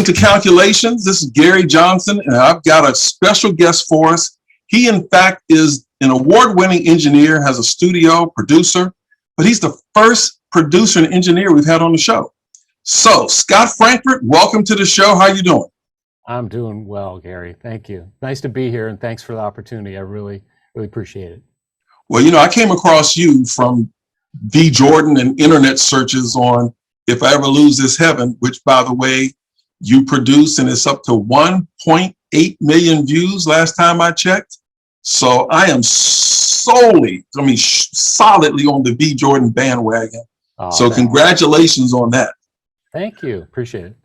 to Calculations. This is Gary Johnson, and I've got a special guest for us. He, in fact, is an award-winning engineer, has a studio, producer, but he's the first producer and engineer we've had on the show. So, Scott Frankfurt, welcome to the show. How you doing? I'm doing well, Gary. Thank you. Nice to be here, and thanks for the opportunity. I really appreciate it. Well, you know, I came across you from V. Jordan and internet searches on If I Ever Lose This Heaven, which, by the way, you produce, and it's up to 1.8 million views last time I checked. So I am solidly on the V. Jordan bandwagon. Oh, so congratulations on that. Thank you. Appreciate it.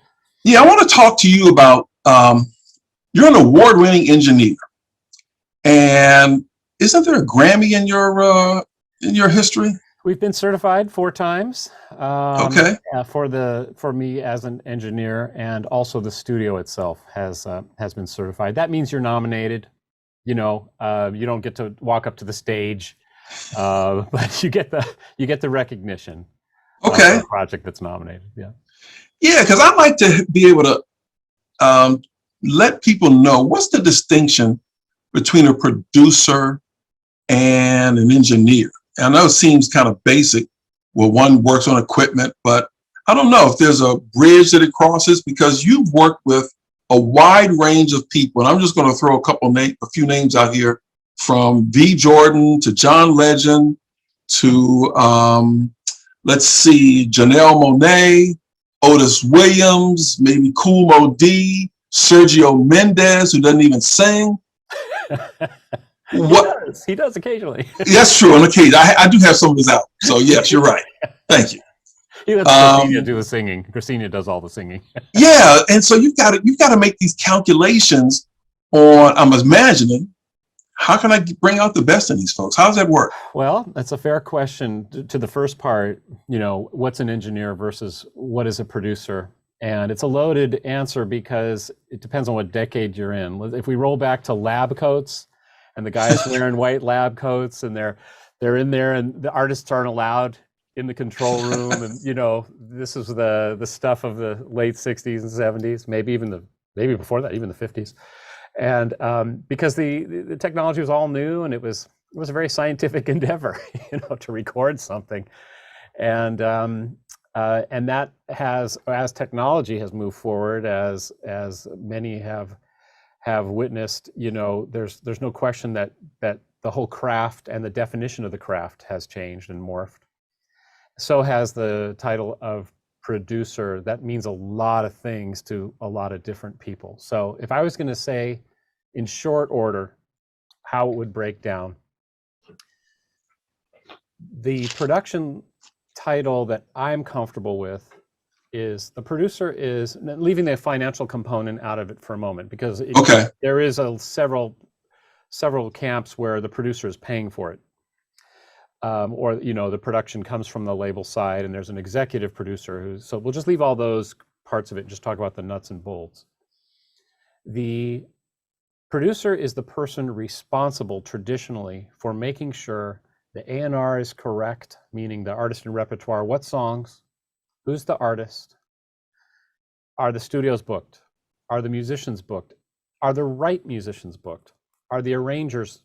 Yeah, I want to talk to you about, you're an award-winning engineer. And isn't there a Grammy in your history? We've been certified 4 times. Okay. For me as an engineer, and also the studio itself has been certified. That means you're nominated. You know, you don't get to walk up to the stage, but you get the recognition. Okay. Of the project that's nominated. Yeah. Yeah, because I like to be able to let people know what's the distinction between a producer and an engineer. I know it seems kind of basic. Well, one works on equipment, but I don't know if there's a bridge that it crosses, because you've worked with a wide range of people. And I'm just going to throw a few names out here, from V. Jordan to John Legend to, let's see, Janelle Monáe, Otis Williams, maybe Kool Moe Dee, Sergio Mendes, who doesn't even sing. He does occasionally. That's true, on occasion. I do have some of his out. So yes, you're right. Thank you. He lets Christina do the singing. Christina does all the singing. Yeah, and so you've got to make these calculations on, I'm imagining, how can I bring out the best in these folks? How does that work? Well, that's a fair question. To the first part, you know, what's an engineer versus what is a producer? And it's a loaded answer because it depends on what decade you're in. If we roll back to lab coats, and the guys wearing white lab coats, and they're in there, and the artists aren't allowed in the control room, and you know, this is the stuff of the late 60s and 70s, maybe before that, even the 50s. And because the technology was all new, and it was a very scientific endeavor, you know, to record something. And that has, as technology has moved forward, as many have witnessed, you know, there's no question that the whole craft and the definition of the craft has changed and morphed. So has the title of producer. That means a lot of things to a lot of different people. So if I was going to say in short order how it would break down, the production title that I'm comfortable with is the producer, is leaving the financial component out of it for a moment, because there is several camps where the producer is paying for it. Or, you know, the production comes from the label side, and there's an executive producer so we'll just leave all those parts of it and just talk about the nuts and bolts. The producer is the person responsible traditionally for making sure the A&R is correct, meaning the artist and repertoire, what songs, who's the artist, are the studios booked, are the musicians booked, are the right musicians booked, are the arrangers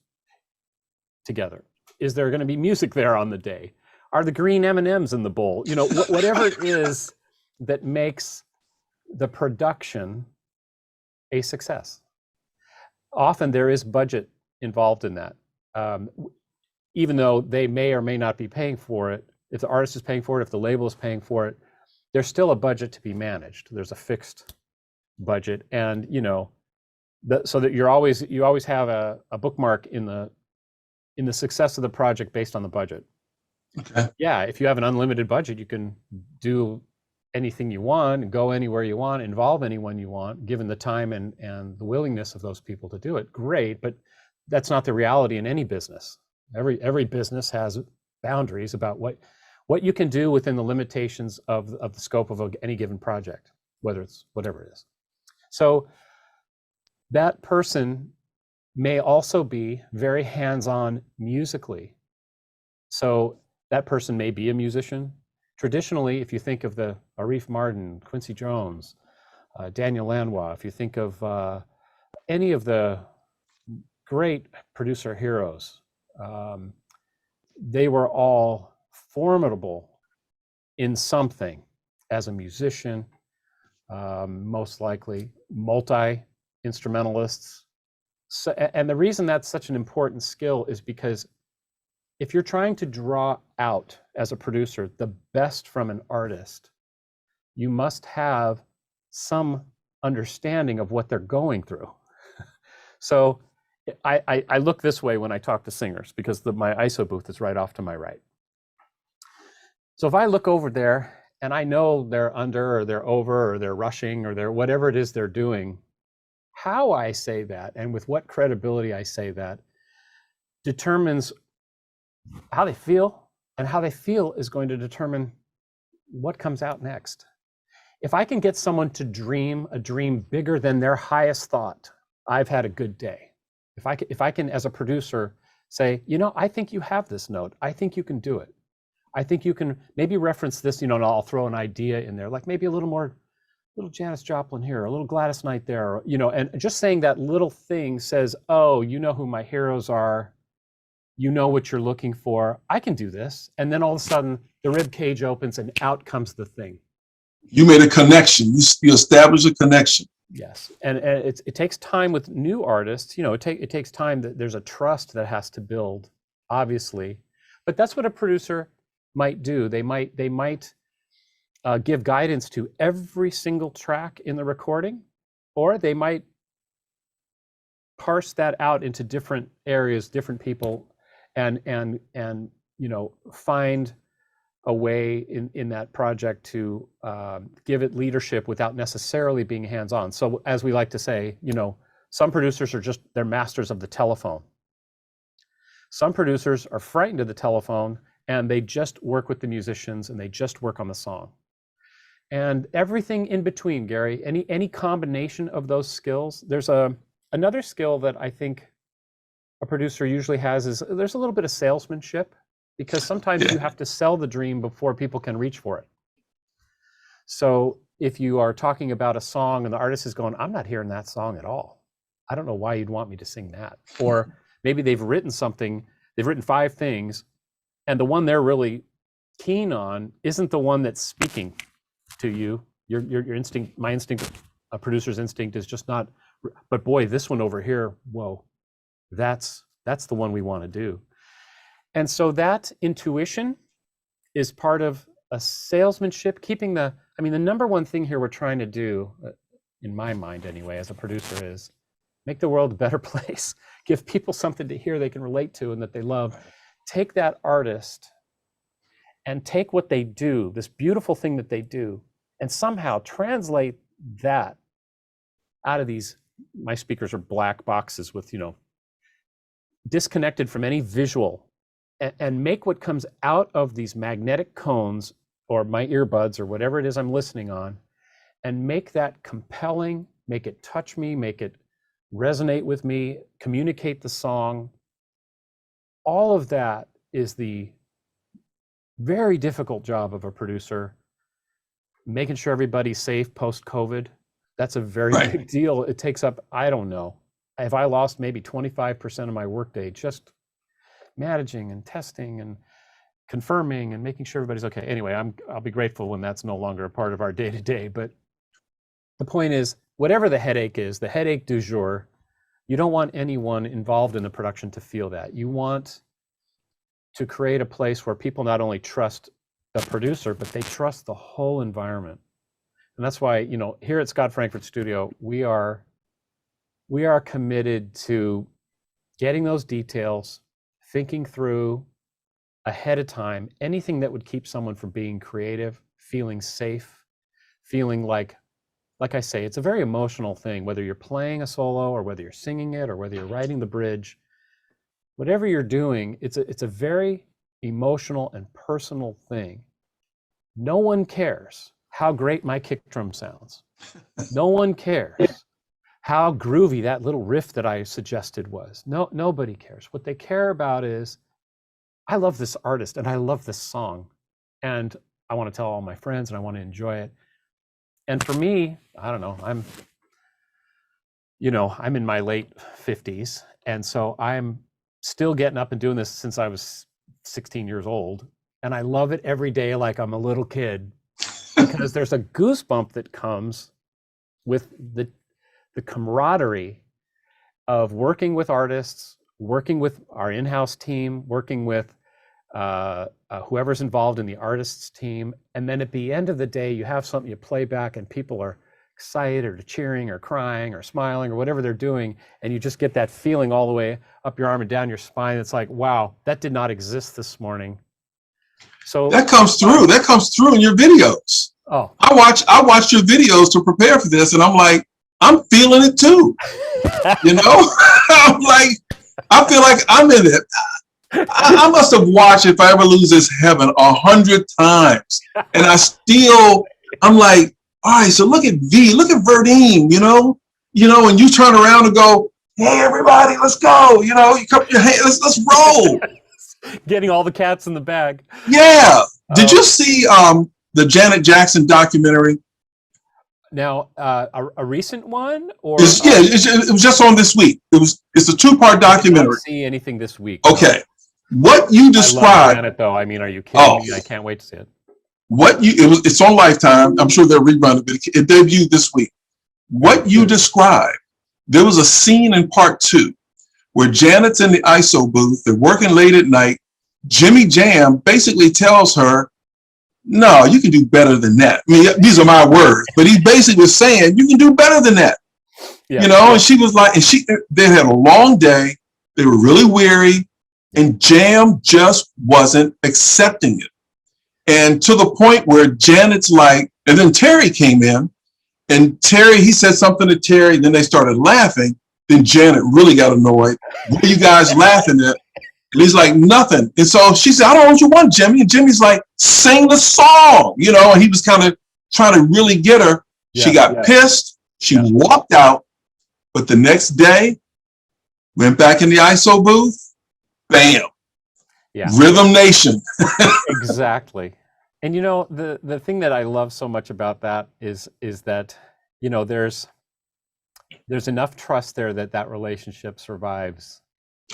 together, is there going to be music there on the day, are the green M&Ms in the bowl, you know, whatever it is that makes the production a success. Often there is budget involved in that, even though they may or may not be paying for it. If the artist is paying for it, if the label is paying for it, there's still a budget to be managed. There's a fixed budget, and you know, so that you always have a bookmark in the success of the project based on the budget. Okay. Yeah, if you have an unlimited budget, you can do anything you want and go anywhere you want, involve anyone you want, given the time and the willingness of those people to do it. Great, but that's not the reality in any business. Every business has boundaries about what you can do within the limitations of the scope of any given project, whether it's whatever it is. So that person may also be very hands-on musically. So that person may be a musician. Traditionally, if you think of the Arif Mardin, Quincy Jones, Daniel Lanois, if you think of any of the great producer heroes, they were all formidable in something as a musician, most likely multi-instrumentalists. So, and the reason that's such an important skill is because if you're trying to draw out as a producer the best from an artist, you must have some understanding of what they're going through. So I look this way when I talk to singers, because my ISO booth is right off to my right. So if I look over there and I know they're under or they're over or they're rushing or they're whatever it is they're doing, how I say that and with what credibility I say that determines how they feel, and how they feel is going to determine what comes out next. If I can get someone to dream a dream bigger than their highest thought, I've had a good day. If I can, as a producer, say, you know, I think you have this note. I think you can do it. I think you can maybe reference this, you know, and I'll throw an idea in there, like maybe a little Janis Joplin here, a little Gladys Knight there, or, you know, and just saying that little thing says, oh, you know who my heroes are. You know what you're looking for. I can do this. And then all of a sudden the rib cage opens and out comes the thing. You made a connection. You establish a connection. Yes, and it takes time with new artists. You know, it takes time. That there's a trust that has to build, obviously, but that's what a producer might do. They might give guidance to every single track in the recording, or they might parse that out into different areas, different people, and you know, find a way in that project to give it leadership without necessarily being hands-on. So as we like to say, you know, some producers are they're masters of the telephone. Some producers are frightened of the telephone and they just work with the musicians and they just work on the song. And everything in between, Gary, any combination of those skills. There's another skill that I think a producer usually has is there's a little bit of salesmanship, because sometimes you have to sell the dream before people can reach for it. So if you are talking about a song and the artist is going, I'm not hearing that song at all. I don't know why you'd want me to sing that. Or maybe they've written 5 things, and the one they're really keen on isn't the one that's speaking to you. Your instinct, my instinct, a producer's instinct is just not, but boy, this one over here, whoa, that's the one we want to do. And so that intuition is part of a salesmanship, keeping the number one thing here we're trying to do, in my mind anyway, as a producer, is make the world a better place, give people something to hear they can relate to and that they love. Take that artist and take what they do, this beautiful thing that they do, and somehow translate that out of these, my speakers are black boxes with, you know, disconnected from any visual, and make what comes out of these magnetic cones or my earbuds or whatever it is I'm listening on, and make that compelling, make it touch me, make it resonate with me, communicate the song. All of that is the very difficult job of a producer, making sure everybody's safe post-COVID. That's a very big deal. It takes up, I don't know, if I lost maybe 25% of my workday just managing and testing and confirming and making sure everybody's okay. Anyway, I'll be grateful when that's no longer a part of our day-to-day. But the point is, whatever the headache is, the headache du jour, you don't want anyone involved in the production to feel that. You want to create a place where people not only trust the producer, but they trust the whole environment. And that's why, you know, here at Scott Frankfurt Studio, we are committed to getting those details, thinking through ahead of time anything that would keep someone from being creative, feeling safe, feeling like I say, it's a very emotional thing, whether you're playing a solo or whether you're singing it or whether you're writing the bridge. Whatever you're doing, it's a very emotional and personal thing. No one cares how great my kick drum sounds. No one cares how groovy that little riff that I suggested was. No, nobody cares. What they care about is, I love this artist and I love this song, and I want to tell all my friends and I want to enjoy it. And for me, I don't know, I'm in my late 50s. And so I'm still getting up and doing this since I was 16 years old. And I love it every day like I'm a little kid, because there's a goosebump that comes with the camaraderie of working with artists, working with our in-house team, working with whoever's involved in the artists team. And then at the end of the day, you have something you play back and people are excited or cheering or crying or smiling or whatever they're doing. And you just get that feeling all the way up your arm and down your spine. It's like, wow, that did not exist this morning. So that comes through. That comes through in your videos. Oh, I watched your videos to prepare for this, and I'm like, I'm feeling it too. I'm like, I feel like I'm in it. I must have watched If I Ever Lose This Heaven 100 times, and I'm like, all right, so look at V, look at Verdine, and you turn around and go, hey, everybody, let's go, you cup your hand, let's roll. Getting all the cats in the bag. Yeah. Did you see the Janet Jackson documentary? Now, a recent one, or it was just on this week. It's a 2-part documentary. I didn't see anything this week. Okay, what you described. I love Janet, though. I mean, are you kidding me? I can't wait to see it. It's on Lifetime. I'm sure they'll rerun it, but it debuted this week. What you described, there was a scene in part 2 where Janet's in the ISO booth. They're working late at night. Jimmy Jam basically tells her, no, you can do better than that. I mean, these are my words, but he basically was saying, you can do better than that. And she was like, they had a long day. They were really weary, and Jam just wasn't accepting it. And to the point where Janet's like, and then Terry came in, and he said something to Terry, then they started laughing. Then Janet really got annoyed. What are you guys laughing at? And he's like, nothing. And so she said, I don't know what you want, Jimmy. And Jimmy's like, sing the song, and he was kind of trying to really get her. She got pissed. She walked out. But the next day, went back in the ISO booth, bam. Yeah. Rhythm Nation. Exactly. And the thing that I love so much about that is that, there's enough trust there that relationship survives.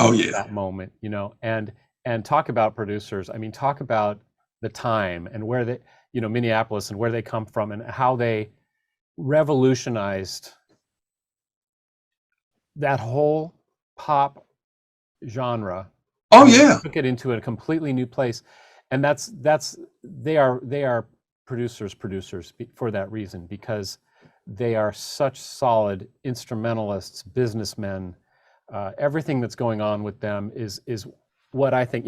Oh yeah. That moment, and talk about producers. I mean, talk about the time and where they, Minneapolis and where they come from and how they revolutionized that whole pop genre. Oh yeah. Took it into a completely new place. And they are producers for that reason, because they are such solid instrumentalists, businessmen. Everything that's going on with them is what I think,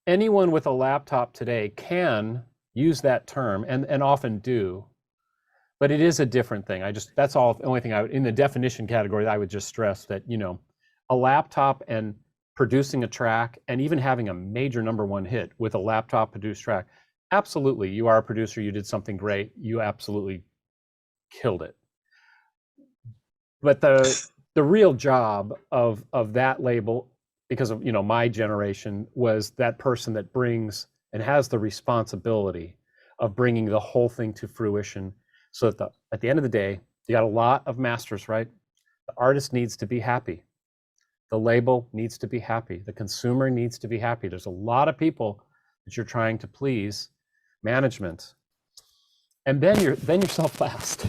anyone with a laptop today can use that term and often do, but it is a different thing. That's all the only thing in the definition category, I would just stress that, a laptop and producing a track and even having a major #1 hit with a laptop produced track. Absolutely. You are a producer. You did something great. You absolutely killed it. But the real job of that label, because of my generation, was that person that brings and has the responsibility of bringing the whole thing to fruition, so that at the end of the day, you got a lot of masters, right? The artist needs to be happy. The label needs to be happy. The consumer needs to be happy. There's a lot of people that you're trying to please, management, and then yourself last.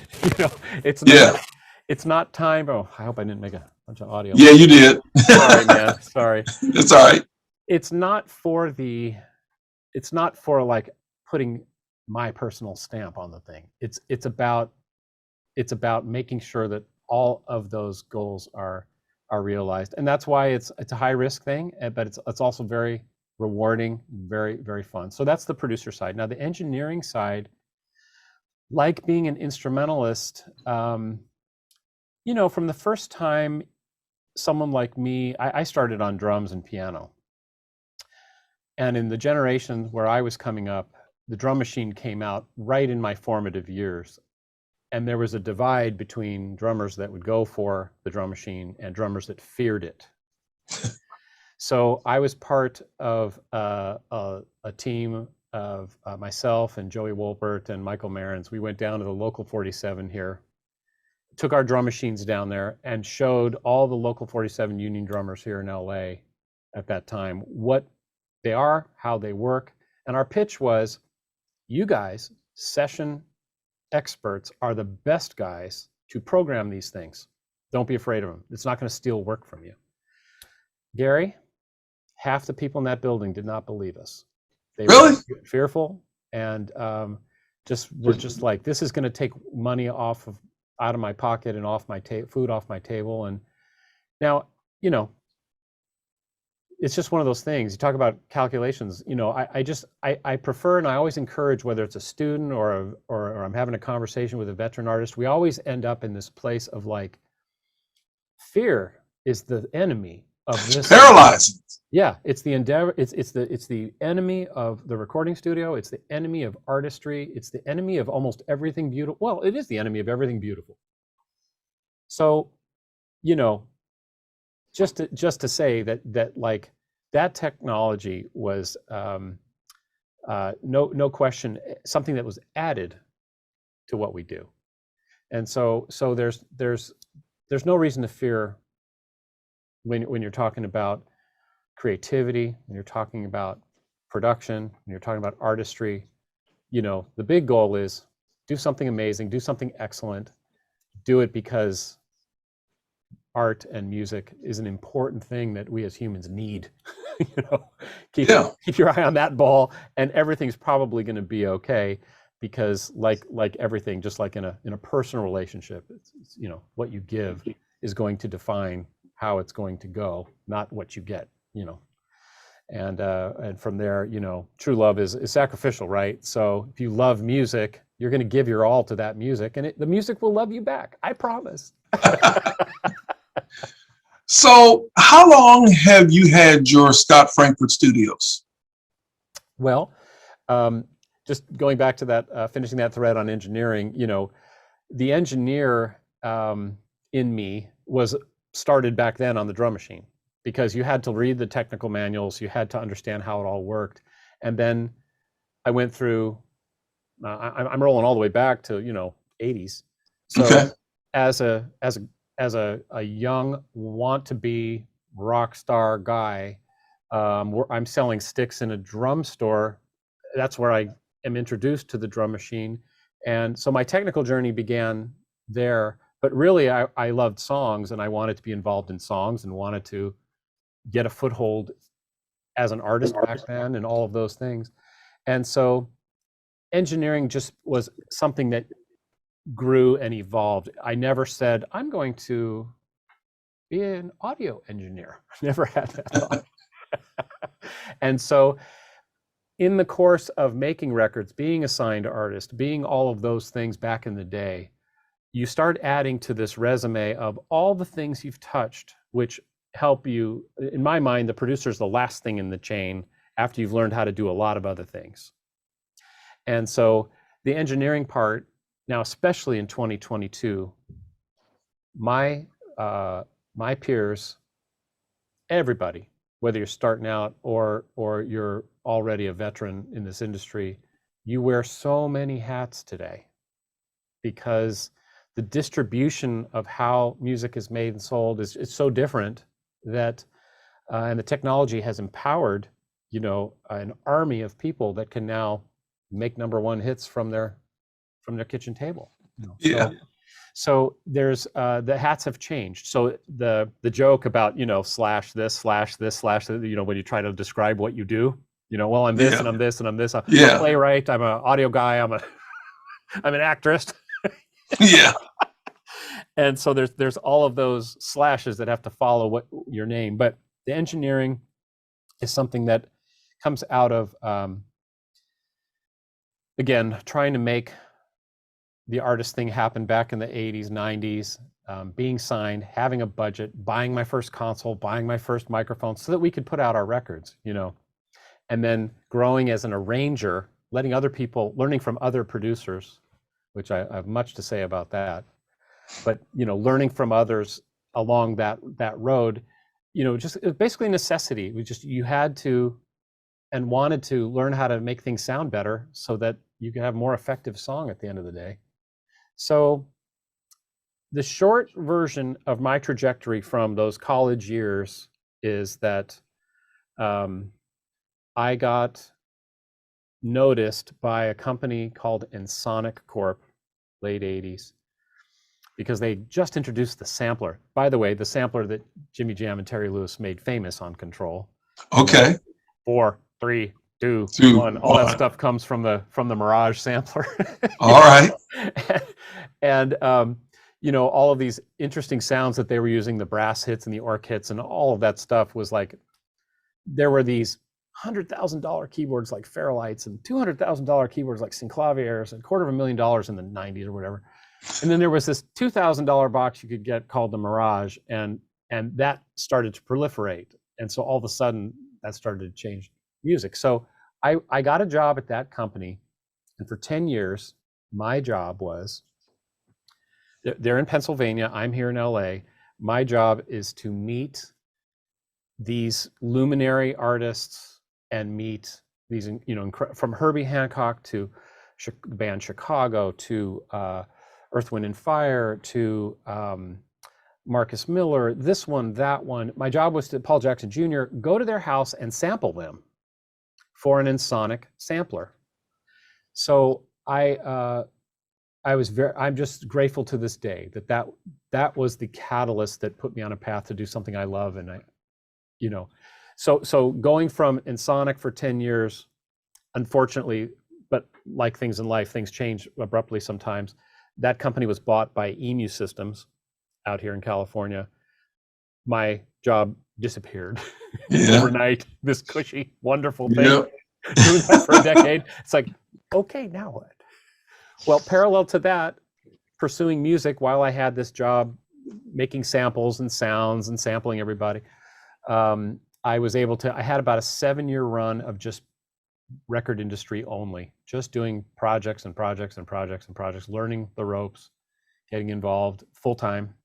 It's not time. Oh, I hope I didn't make a bunch of audio. Yeah, you did. Sorry, man. Sorry. It's all right. It's not for like putting my personal stamp on the thing. It's about making sure that all of those goals are realized, and that's why it's a high risk thing, but it's also very rewarding, very, very fun. So that's the producer side. Now the engineering side, like being an instrumentalist, from the first time someone like me, I started on drums and piano. And in the generation where I was coming up, the drum machine came out right in my formative years. And there was a divide between drummers that would go for the drum machine and drummers that feared it. So I was part of a team of myself and Joey Wolpert and Michael Marins, we went down to the local 47 here, took our drum machines down there and showed all the local 47 union drummers here in LA at that time what they are, how they work. And our pitch was, you guys, session experts, are the best guys to program these things. Don't be afraid of them. It's not going to steal work from you. Gary, half the people in that building did not believe us. They Really? were fearful and were just like, this is going to take money out of my pocket and off my food off my table. And now, you know, it's just one of those things. You talk about calculations. You know, I prefer, and I always encourage, whether it's a student or I'm having a conversation with a veteran artist, we always end up in this place of like, fear is the enemy of this. Paralyzing. Yeah, it's the endeavor. It's the enemy of the recording studio. It's the enemy of artistry. It's the enemy of almost everything beautiful. Well, it is the enemy of everything beautiful. So, you know, just to say that like that technology was no question something that was added to what we do, and so there's no reason to fear when you're talking about creativity, when you're talking about production, when you're talking about artistry. You know, the big goal is do something amazing, do something excellent, do it because art and music is an important thing that we as humans need. You know, keep your eye on that ball, and everything's probably going to be okay. Because like everything, just like in a personal relationship, it's, you know, what you give is going to define how it's going to go, not what you get. You know, and from there, you know, true love is sacrificial, right? So if you love music, you're going to give your all to that music, and the music will love you back. I promise. So how long have you had your Scott Frankfurt Studios? Well, just going back to that, finishing that thread on engineering, you know, the engineer in me was started back then on the drum machine, because you had to read the technical manuals, you had to understand how it all worked. And then I went through, I'm rolling all the way back to, you know, 80s. So okay. as a young want to be rock star guy, I'm selling sticks in a drum store. That's where I am introduced to the drum machine. And so my technical journey began there, but really I loved songs, and I wanted to be involved in songs and wanted to get a foothold as an artist back then and all of those things. And so engineering just was something that grew and evolved. I never said, I'm going to be an audio engineer. Never had that thought. And so in the course of making records, being a signed artist, being all of those things back in the day, you start adding to this resume of all the things you've touched, which help you. In my mind, the producer is the last thing in the chain after you've learned how to do a lot of other things. And so the engineering part, now especially in 2022, my peers, everybody, whether you're starting out or you're already a veteran in this industry, you wear so many hats today, because the distribution of how music is made and sold is so different that, and the technology has empowered, you know, an army of people that can now make #1 hits from their kitchen table. You know? Yeah. So there's the hats have changed. So the joke about, you know, slash this, slash this, slash, you know, when you try to describe what you do, you know, well, I'm this and I'm this and I'm this. I'm a playwright. I'm an audio guy. I'm an actress. Yeah. And so there's all of those slashes that have to follow what your name. But the engineering is something that comes out of, again, trying to make the artist thing happened back in the 80s, 90s, being signed, having a budget, buying my first console, buying my first microphone so that we could put out our records, you know, and then growing as an arranger, letting other people, learning from other producers, which I have much to say about that, but, you know, learning from others along that road, you know, just basically necessity. You had to and wanted to learn how to make things sound better so that you could have more effective song at the end of the day. So the short version of my trajectory from those college years is that I got noticed by a company called Ensoniq Corp, late 80s, because they just introduced the sampler. By the way, the sampler that Jimmy Jam and Terry Lewis made famous on Control. Okay. 4, 3, 2, 1. All that stuff comes from the Mirage sampler. All right. And you know, all of these interesting sounds that they were using, the brass hits and the orc hits and all of that stuff was like, there were these $100,000 keyboards like Fairlights and $200,000 keyboards like Synclaviers and $250,000 in the 90s or whatever. And then there was this $2,000 box you could get called the Mirage, and that started to proliferate. And so all of a sudden that started to change music. So I got a job at that company, and for 10 years, my job was, they're in Pennsylvania, I'm here in LA. My job is to meet these luminary artists and meet these, you know, from Herbie Hancock to the band Chicago to Earth, Wind and Fire to Marcus Miller, this one, that one. My job was to, Paul Jackson Jr., go to their house and sample them for an Ensoniq sampler. So I'm just grateful to this day that was the catalyst that put me on a path to do something I love. And you know, so going from Ensoniq for 10 years, unfortunately, but like things in life, things change abruptly sometimes. That company was bought by Emu Systems out here in California. My job disappeared overnight. This cushy, wonderful thing. Yep. Doing that for a decade. It's like, okay, now what? Well, parallel to that, pursuing music while I had this job, making samples and sounds and sampling everybody, I was able to, I had about a 7-year run of just record industry only, just doing projects and projects and projects and projects, learning the ropes, getting involved full time.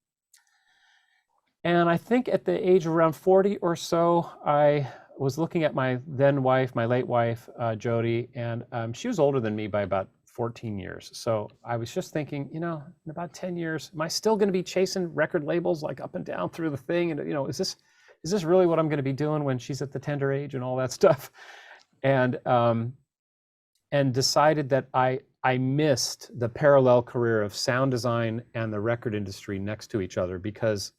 And I think at the age of around 40 or so, I was looking at my then wife, my late wife, Jody, and she was older than me by about 14 years. So I was just thinking, you know, in about 10 years, am I still going to be chasing record labels like up and down through the thing? And, you know, is this really what I'm going to be doing when she's at the tender age and all that stuff? And decided that I missed the parallel career of sound design and the record industry next to each other, because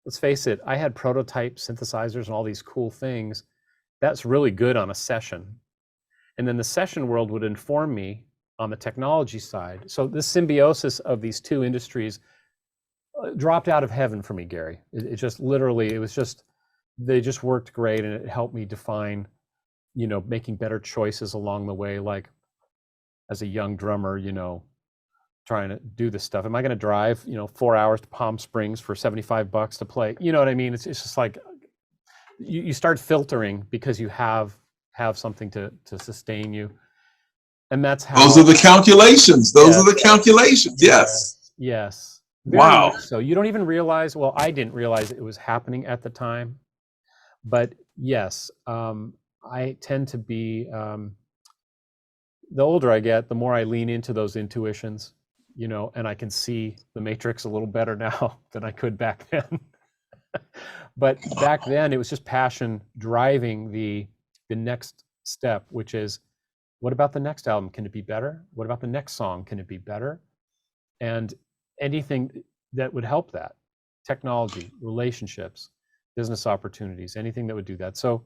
let's face it, I had prototype synthesizers and all these cool things. That's really good on a session. And then the session world would inform me on the technology side. So this symbiosis of these two industries dropped out of heaven for me, Gary. It just literally, it was just, they just worked great, and it helped me define, you know, making better choices along the way. Like as a young drummer, you know, trying to do this stuff. Am I going to drive, you know, 4 hours to Palm Springs for $75 to play? You know what I mean? It's just like you start filtering because you have something to sustain you. And that's how. Those are the calculations. Those are the calculations. Yes. Yes. Wow. So you don't even realize, well, I didn't realize it was happening at the time, but yes, I tend to be, the older I get, the more I lean into those intuitions, you know, and I can see the matrix a little better now than I could back then. But back then it was just passion driving the next step, which is, what about the next album? Can it be better? What about the next song? Can it be better? And anything that would help that, technology, relationships, business opportunities, anything that would do that. So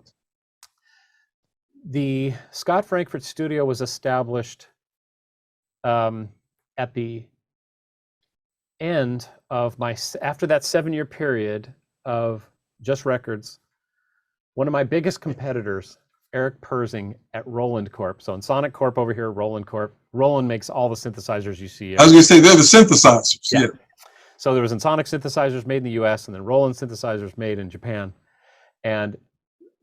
the Scott Frankfurt Studio was established at the end of after that 7-year period of just records. One of my biggest competitors, Eric Persing at Roland Corp. So Ensoniq Corp over here, Roland Corp. Roland makes all the synthesizers you see. I was going to say they're the synthesizers. Yeah. So there was Ensoniq synthesizers made in the US, and then Roland synthesizers made in Japan. And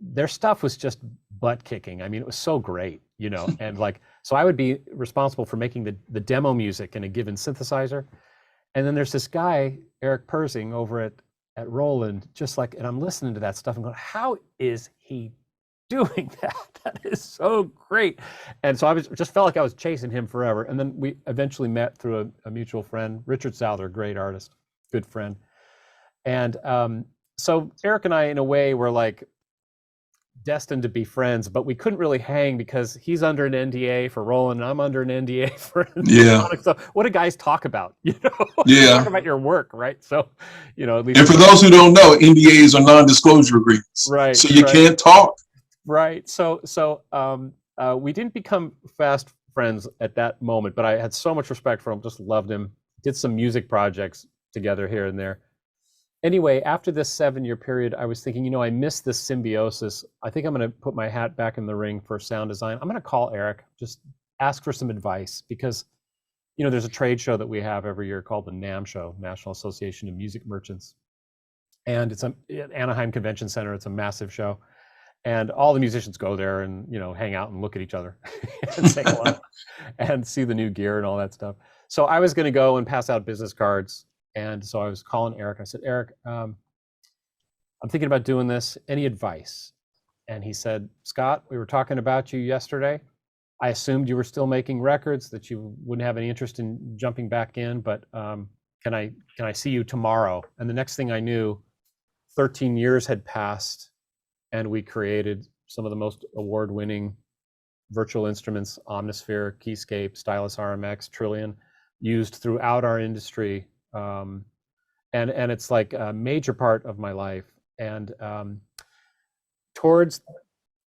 their stuff was just butt kicking. I mean, it was so great, you know, and like, so I would be responsible for making the demo music in a given synthesizer. And then there's this guy, Eric Persing, over at Roland, just like, and I'm listening to that stuff and going, how is he doing that? That is so great. And so I just felt like I was chasing him forever. And then we eventually met through a mutual friend, Richard Souther, great artist, good friend. And so Eric and I, in a way, were like destined to be friends, but we couldn't really hang because he's under an NDA for Roland and I'm under an NDA for Sonic. So what do guys talk about? You know, talk about your work, right? So, you know, at least. And for those who don't know, NDAs are non-disclosure agreements, right? So you can't talk, right? So we didn't become fast friends at that moment, but I had so much respect for him, just loved him. Did some music projects together here and there. Anyway, after this 7-year period, I was thinking, you know, I missed this symbiosis. I think I'm going to put my hat back in the ring for sound design. I'm going to call Eric, just ask for some advice, because, you know, there's a trade show that we have every year called the NAMM show, National Association of Music Merchants. And it's at Anaheim Convention Center. It's a massive show. And all the musicians go there and, you know, hang out and look at each other and say hello and see the new gear and all that stuff. So I was going to go and pass out business cards. And so I was calling Eric. I said, Eric, I'm thinking about doing this. Any advice? And he said, Scott, we were talking about you yesterday. I assumed you were still making records, that you wouldn't have any interest in jumping back in, but can I see you tomorrow? And the next thing I knew, 13 years had passed and we created some of the most award-winning virtual instruments, Omnisphere, Keyscape, Stylus RMX, Trillion, used throughout our industry. And it's like a major part of my life. And towards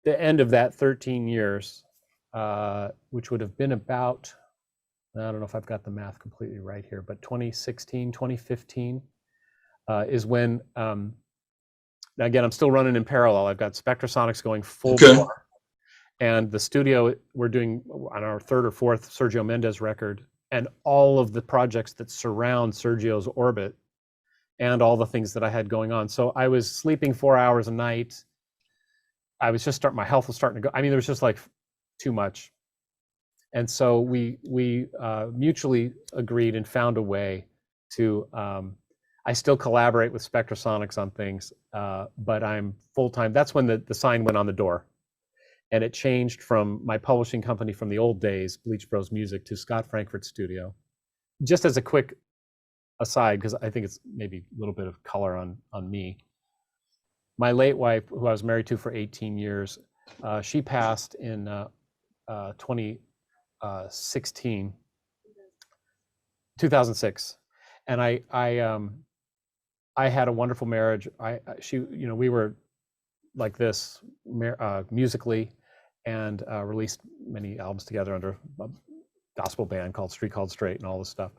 the end of that 13 years, which would have been about, I don't know if I've got the math completely right here, but 2016, 2015 is when, again, I'm still running in parallel. I've got Spectrasonics going full bore. And the studio, we're doing on our 3rd or 4th Sergio Mendes record, and all of the projects that surround Sergio's orbit and all the things that I had going on. So I was sleeping 4 hours a night. I was just my health was starting to go. I mean, there was just like too much. And so we mutually agreed and found a way to, I still collaborate with Spectrasonics on things, but I'm full-time. That's when the sign went on the door. And it changed from my publishing company from the old days, Bleach Bros Music, to Scott Frankfurt Studio. Just as a quick aside, because I think it's maybe a little bit of color on me. My late wife, who I was married to for 18 years, she passed in 2006. And I had a wonderful marriage. We were like this musically, and released many albums together under a gospel band called Street Called Straight and all this stuff.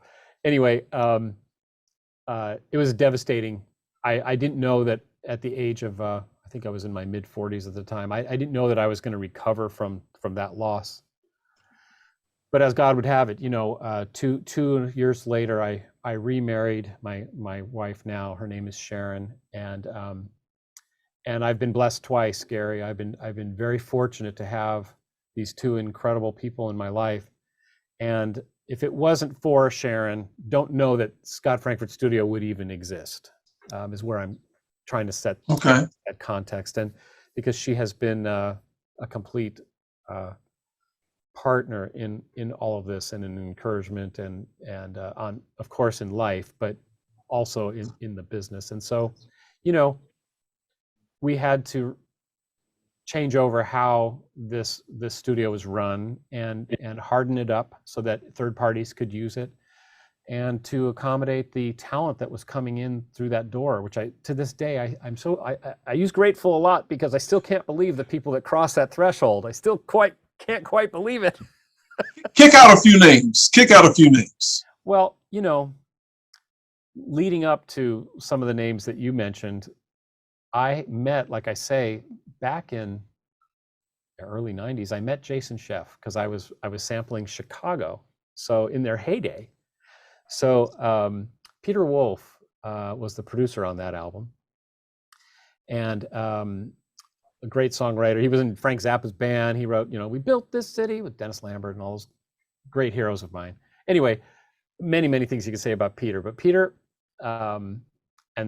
Anyway, it was devastating. I didn't know that at the age of, I think I was in my mid 40s at the time, I didn't know that I was going to recover from that loss. But as God would have it, you know, 2 years later, I remarried my wife now. Her name is Sharon, and I've been blessed twice, Gary. I've been very fortunate to have these 2 incredible people in my life. And if it wasn't for Sharon, don't know that Scott Frankfurt Studio would even exist, is where I'm trying to set that context. And because she has been a complete partner in all of this, and an encouragement and on, of course, in life, but also in the business. And so, you know, we had to change over how this studio was run and harden it up so that third parties could use it, and to accommodate the talent that was coming in through that door, which to this day, I use grateful a lot, because I still can't believe the people that cross that threshold. I still can't quite believe it. Kick out a few names. Well, you know, leading up to some of the names that you mentioned, I met, like I say, back in the early 90s, I met Jason Scheff because I was sampling Chicago, so in their heyday. So Peter Wolf was the producer on that album, and a great songwriter. He was in Frank Zappa's band. He wrote, you know, We Built This City with Dennis Lambert and all those great heroes of mine. Anyway, many things you could say about Peter, but Peter and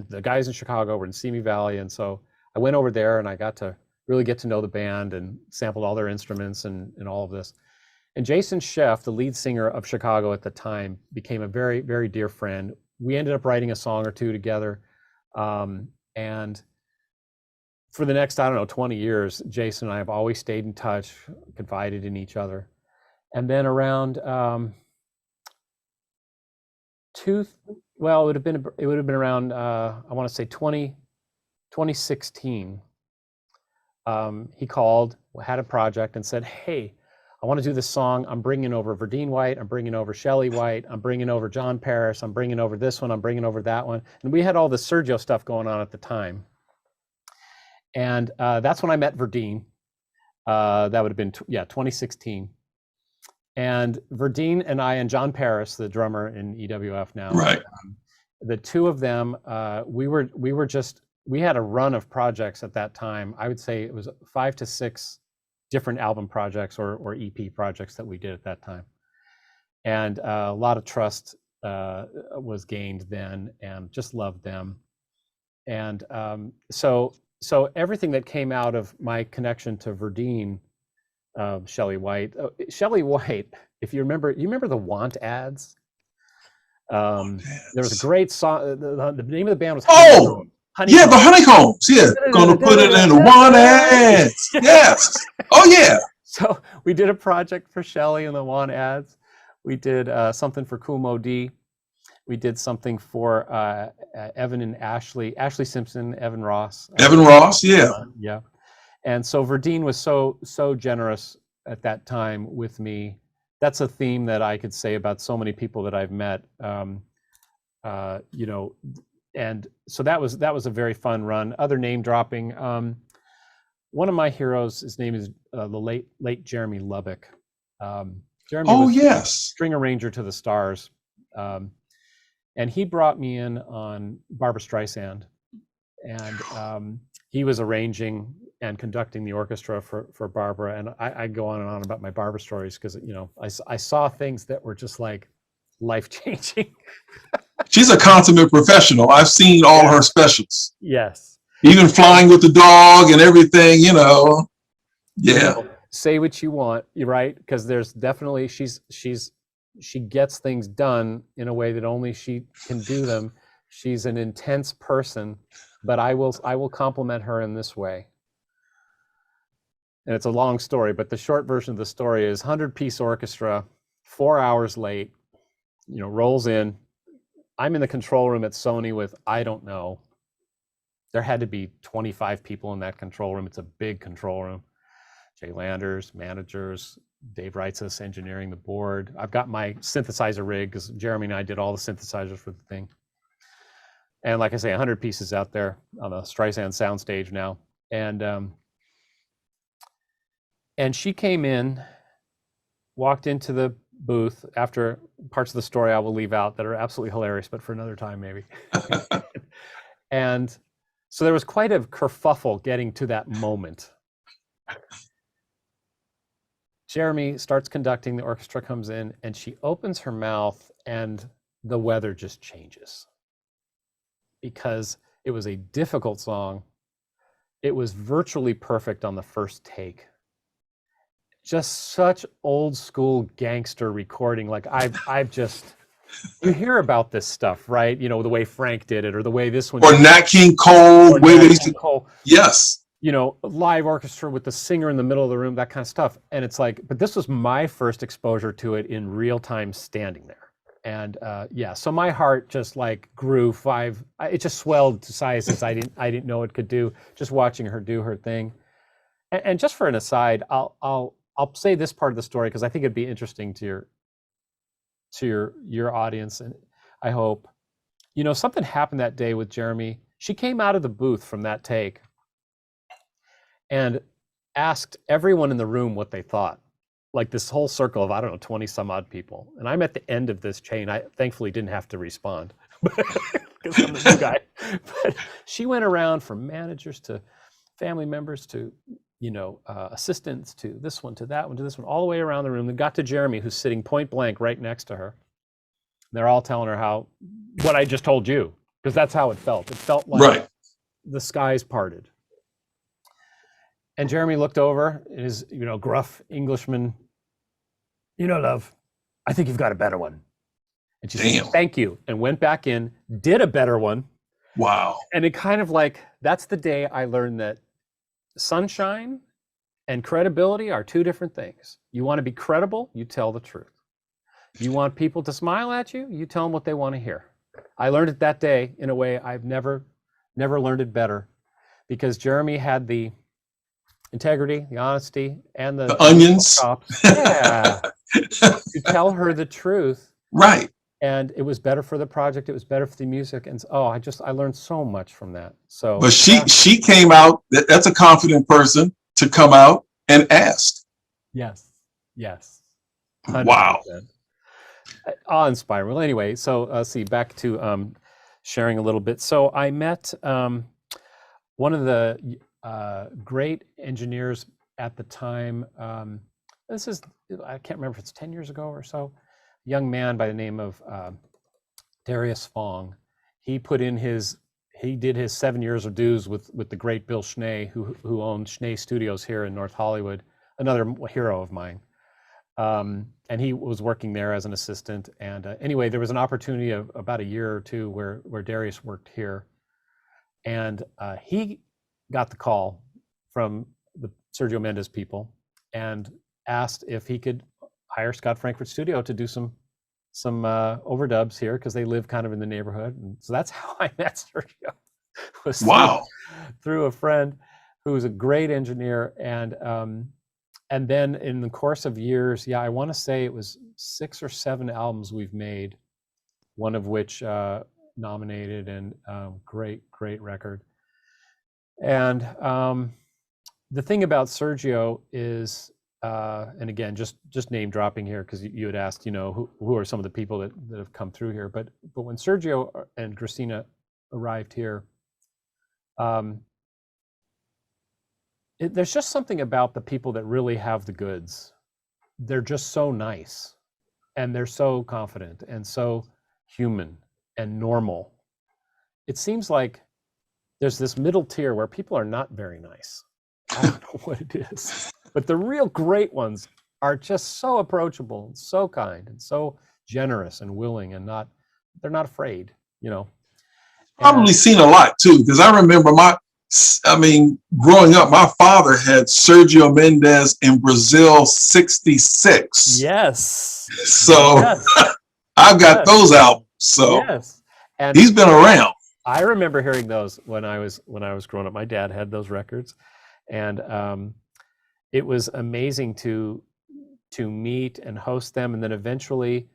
the guys in Chicago were in Simi Valley, and so I went over there and I got to really get to know the band and sampled all their instruments and all of this. And Jason Scheff, the lead singer of Chicago at the time, became a very, very dear friend. We ended up writing a song or two together. And for the next, I don't know, 20 years, Jason and I have always stayed in touch, confided in each other. And then around it would have been around I want to say 2016. He called, had a project, and said, "Hey, I want to do this song. I'm bringing over Verdine White. I'm bringing over Shelley White. I'm bringing over John Parrish. I'm bringing over this one. I'm bringing over that one." And we had all the Sergio stuff going on at the time. And that's when I met Verdine. That would have been 2016. And Verdine and I and John Parrish, the drummer in EWF now, right? The two of them, we had a run of projects at that time. I would say it was 5 to 6 different album projects or EP projects that we did at that time. And a lot of trust was gained then, and just loved them. And so everything that came out of my connection to Verdine, Shelley White, if you remember the Want ads? There was a great song. The name of the band was Honeycombs. Yeah, the Honeycombs. Yeah, gonna put it in one ads. Yes. Oh yeah. So we did a project for Shelley and the Want ads. We did something for Kool Moe Dee. We did something for Evan and Ashley Simpson, Evan Ross. Yeah. And so Verdine was so generous at that time with me. That's a theme that I could say about so many people that I've met. And so that was a very fun run. Other name dropping. One of my heroes, his name is the late Jeremy Lubbock. Jeremy was string arranger to the Stars. And he brought me in on Barbra Streisand. And he was arranging and conducting the orchestra for Barbra. And I go on and on about my Barbra stories because, I saw things that were just like life-changing. She's a consummate professional. I've seen all her specials. Yes. Even Flying with the Dog and everything, Yeah. Say what you want, you're right, because there's definitely she gets things done in a way that only she can do them. She's an intense person, but I will compliment her in this way. And it's a long story, but the short version of the story is 100-piece orchestra, 4 hours late, rolls in. I'm in the control room at Sony with, I don't know, there had to be 25 people in that control room. It's a big control room. Jay Landers, managers, Dave Reitzes engineering the board. I've got my synthesizer rig because Jeremy and I did all the synthesizers for the thing. And like I say, 100 pieces out there on the Streisand soundstage now. And she came in, walked into the booth after parts of the story I will leave out that are absolutely hilarious, but for another time maybe. And so there was quite a kerfuffle getting to that moment. Jeremy starts conducting, the orchestra comes in, and she opens her mouth and the weather just changes. Because it was a difficult song. It was virtually perfect on the first take. Just such old school gangster recording. Like I've just, you hear about this stuff, right? The way Frank did it, or the way this one. Or Nat King Cole. Yes. Live orchestra with the singer in the middle of the room, that kind of stuff. And it's like, but this was my first exposure to it in real time standing there. And so my heart just like grew it just swelled to sizes I didn't know it could do, just watching her do her thing. And just for an aside, I'll say this part of the story because I think it'd be interesting to your audience, and I hope. Something happened that day with Jeremy. She came out of the booth from that take and asked everyone in the room what they thought. Like this whole circle of, I don't know, 20 some odd people. And I'm at the end of this chain. I thankfully didn't have to respond because I'm the new guy. But she went around from managers to family members to, assistants to this one, to that one, to this one, all the way around the room. And got to Jeremy, who's sitting point blank right next to her. They're all telling her what I just told you, because that's how it felt. It felt like the skies parted. And Jeremy looked over, his, gruff Englishman, love, I think you've got a better one. And she said, thank you, and went back in, did a better one. Wow. And it kind of like, that's the day I learned that sunshine and credibility are two different things. You want to be credible, you tell the truth. You want people to smile at you, you tell them what they want to hear. I learned it that day in a way I've never learned it better, because Jeremy had the integrity, the honesty, and the onions. Yeah. To tell her the truth. Right. And it was better for the project. It was better for the music. And I learned so much from that. So, but she came out. That's a confident person to come out and ask. Yes. 100%. Wow. Awe-inspiring. Well, anyway, so let's see, back to sharing a little bit. So I met one of the great engineers at the time. This is, I can't remember if it's 10 years ago or so. A young man by the name of Darius Fong. He did his 7 years of dues with the great Bill Schnee, who owned Schnee Studios here in North Hollywood, another hero of mine. And he was working there as an assistant. And anyway, there was an opportunity of about a year or two where Darius worked here. And he got the call from the Sergio Mendes people and asked if he could hire Scott Frankfurt Studio to do some overdubs here, because they live kind of in the neighborhood. And so that's how I met Sergio. Was through a friend who was a great engineer. And then in the course of years, I want to say it was 6 or 7 albums we've made, one of which nominated, and great record. And the thing about Sergio is, and again, just name dropping here, because you had asked, who are some of the people that have come through here. But when Sergio and Christina arrived here, there's just something about the people that really have the goods. They're just so nice, and they're so confident, and so human and normal. It seems like there's this middle tier where people are not very nice. I don't know what it is, but the real great ones are just so approachable and so kind and so generous and willing, and they're not afraid, Probably seen a lot too, because I remember growing up, my father had Sergio Mendes in Brazil '66. Yes. So yes. I've got those albums. So yes. And he's been around. I remember hearing those when I was growing up. My dad had those records, and it was amazing to meet and host them. And then eventually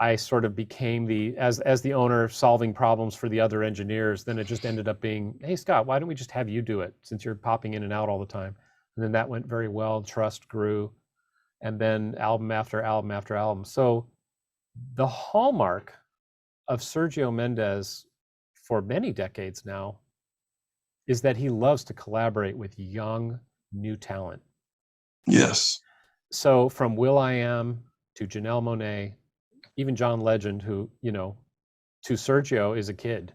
I sort of became as the owner, solving problems for the other engineers. Then it just ended up being, hey, Scott, why don't we just have you do it, since you're popping in and out all the time? And then that went very well. Trust grew. And then album after album after album. So the hallmark of Sergio Mendes for many decades now is that he loves to collaborate with young, new talent. Yes. So from will.i.am to Janelle Monáe, even John Legend, who, to Sergio is a kid.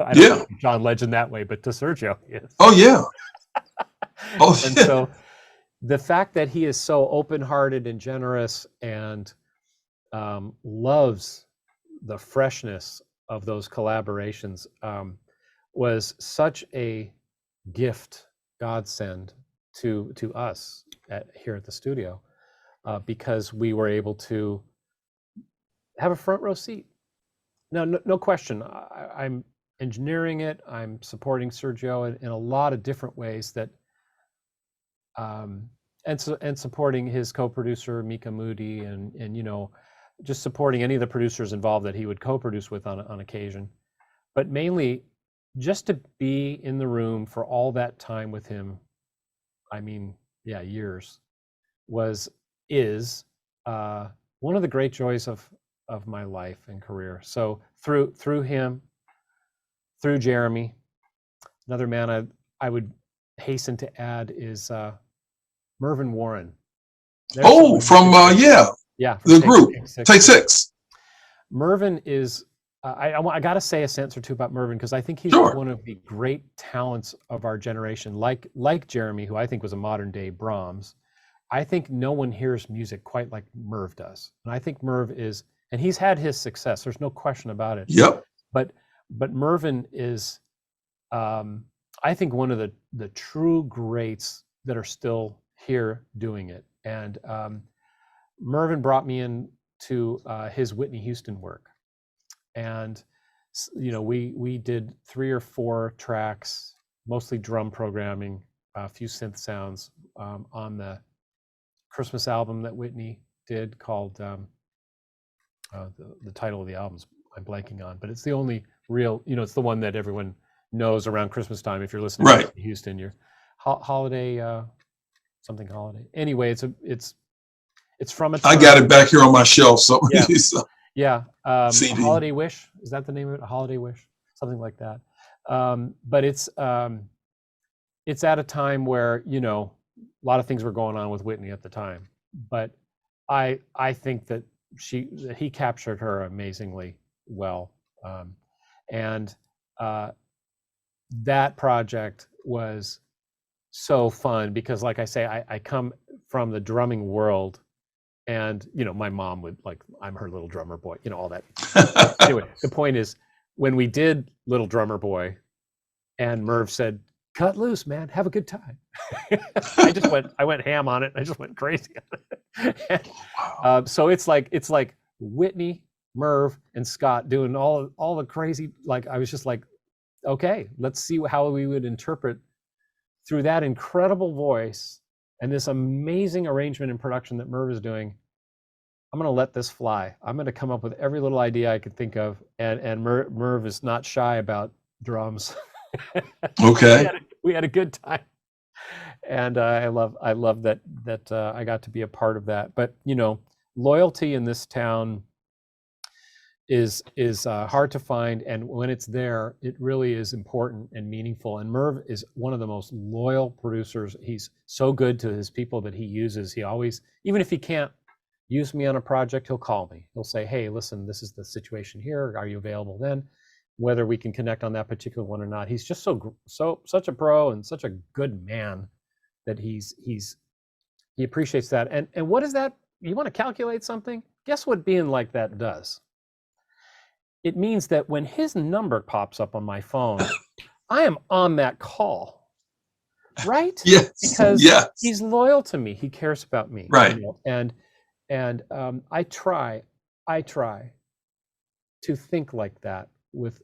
I don't know John Legend that way, but to Sergio, yes. Oh, yeah. And so the fact that he is so open-hearted and generous and loves the freshness of those collaborations was such a gift, godsend to us here at the studio, because we were able to have a front row seat. Now, no question, I'm engineering it. I'm supporting Sergio in a lot of different ways that, and supporting his co-producer Mika Moody, and just supporting any of the producers involved that he would co-produce with on occasion. But mainly, just to be in the room for all that time with him, years, is one of the great joys of my life and career. So through him, through Jeremy, another man I would hasten to add is Mervyn Warren. From the group Take Six. Mervyn is I got to say a sentence or two about Mervyn, because I think he's Sure. one of the great talents of our generation, like Jeremy, who I think was a modern day Brahms. I think no one hears music quite like Merv does. And I think Merv is, and he's had his success, there's no question about it. Yep. But Mervyn is, I think, one of the true greats that are still here doing it. And Mervyn brought me in to his Whitney Houston work. And, you know, we did 3 or 4 tracks, mostly drum programming, a few synth sounds on the Christmas album that Whitney did called, the title of the album's I'm blanking on, but it's the only real, you know, it's the one that everyone knows around Christmas time. If you're listening to Houston, you're holiday, something holiday. Anyway, it's from a time. I got it back here on my shelf. So yeah. CD. Holiday Wish, is that the name of it? A Holiday Wish, something like that. But it's at a time where, you know, a lot of things were going on with Whitney at the time. But I think that he captured her amazingly well, and that project was so fun because, like I say, I come from the drumming world, and you know, my mom would, like, I'm her little drummer boy, you know, all that. Anyway, the point is, when we did Little Drummer Boy, and Merv said, "Cut loose, man, have a good time," I went ham on it. I just went crazy on it. So it's like Whitney, Merv, and Scott doing all the crazy. Like, I was just like, okay, let's see how we would interpret through that incredible voice and this amazing arrangement and production that Merv is doing. I'm going to let this fly. I'm going to come up with every little idea I could think of, and Merv is not shy about drums. Okay. we had a good time, and I love that I got to be a part of that. But you know, loyalty in this town is hard to find, and when it's there, it really is important and meaningful. And Merv is one of the most loyal producers. He's so good to his people that he uses. He always, even if he can't use me on a project, he'll call me. He'll say, "Hey, listen, this is the situation here. Are you available then?" Whether we can connect on that particular one or not. He's just such a pro and such a good man that he appreciates that. And what is that? You want to calculate something? Guess what being like that does? It means that when his number pops up on my phone, I am on that call, right? Yes. Because he's loyal to me. He cares about me. Right. You know? And I try to think like that with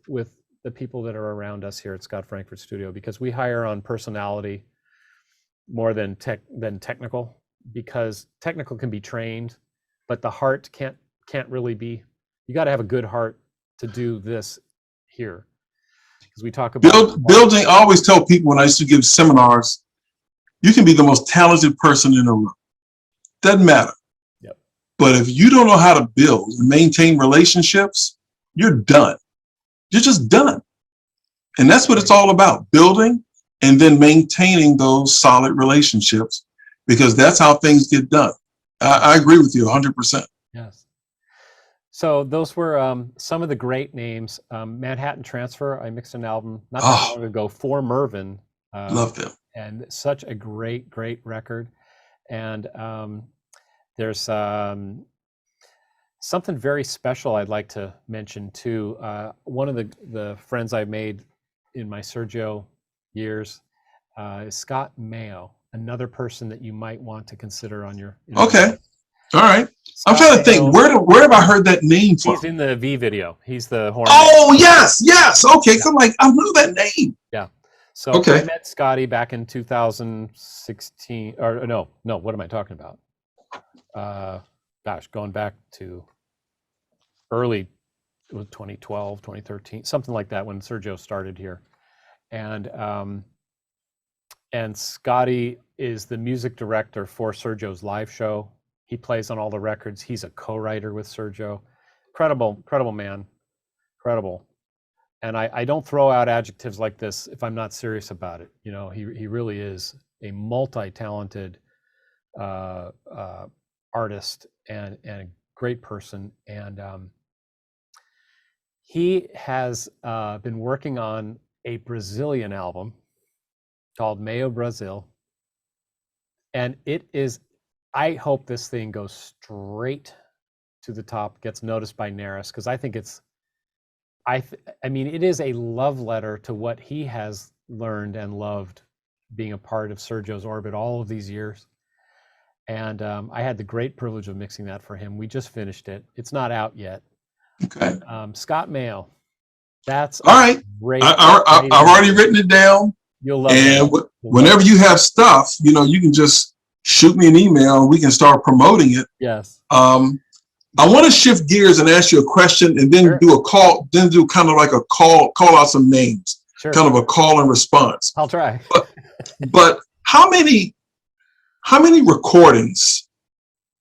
the people that are around us here at Scott Frankfurt Studio, because we hire on personality more than technical, because technical can be trained, but the heart can't really be. You got to have a good heart to do this here, because we talk about building. I always tell people when I used to give seminars, you can be the most talented person in a room, doesn't matter. Yep. But if you don't know how to build and maintain relationships, you're done. You're just done. And that's what it's all about, building and then maintaining those solid relationships, because that's how things get done. I agree with you 100%. Yes. So those were some of the great names. Manhattan Transfer, I mixed an album not that long ago for Mervyn. Love them. And such a great record. And there's something very special I'd like to mention too. One of the friends I've made in my Sergio years is Scott Mayo, another person that you might want to consider on your. Okay. All right. Scott I'm trying to think, where have I heard that name from? He's in the V video. He's the horn. Oh, yes. Okay. Yeah. So like, I know that name. Yeah. So I met Scotty back in 2016, or no, what am I talking about? Going back to early 2012, 2013, something like that, when Sergio started here. And Scotty is the music director for Sergio's live show. He plays on all the records. He's a co-writer with Sergio. Incredible man. Incredible. And I don't throw out adjectives like this if I'm not serious about it. You know, he really is a multi-talented artist and a great person. And he has been working on a Brazilian album called Meio Brasil. And it is, I hope this thing goes straight to the top, gets noticed by Neris, because I think it's, I mean, it is a love letter to what he has learned and loved being a part of Sergio's orbit all of these years. And I had the great privilege of mixing that for him. We just finished it. It's not out yet. Okay. Scott Mayo. That's all right. I've already written it down. You'll love and it. Whenever you have stuff, you know, you can just shoot me an email and we can start promoting it. Yes. I want to shift gears and ask you a question, and then do a call, then do kind of like a call out some names, kind of a call and response. I'll try. But how many recordings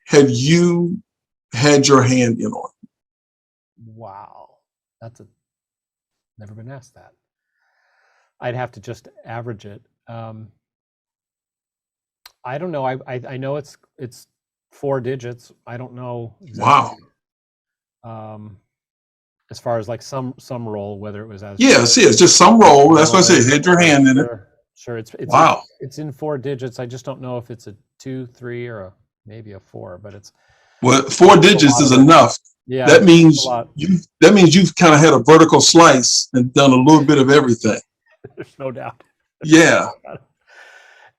have you had your hand in on? Wow, never been asked that. I'd have to just average it. I don't know. I know it's 4 digits. I don't know exactly. Wow. As far as like some role, whether it was as it's just some role. That's what I said. Had your hand in it. Sure. It's wow. It's in 4 digits. I just don't know if it's a 2, 3, or maybe a 4. But it's 4 digits is enough. Yeah. That means you've kind of had a vertical slice and done a little bit of everything. There's no doubt. Yeah.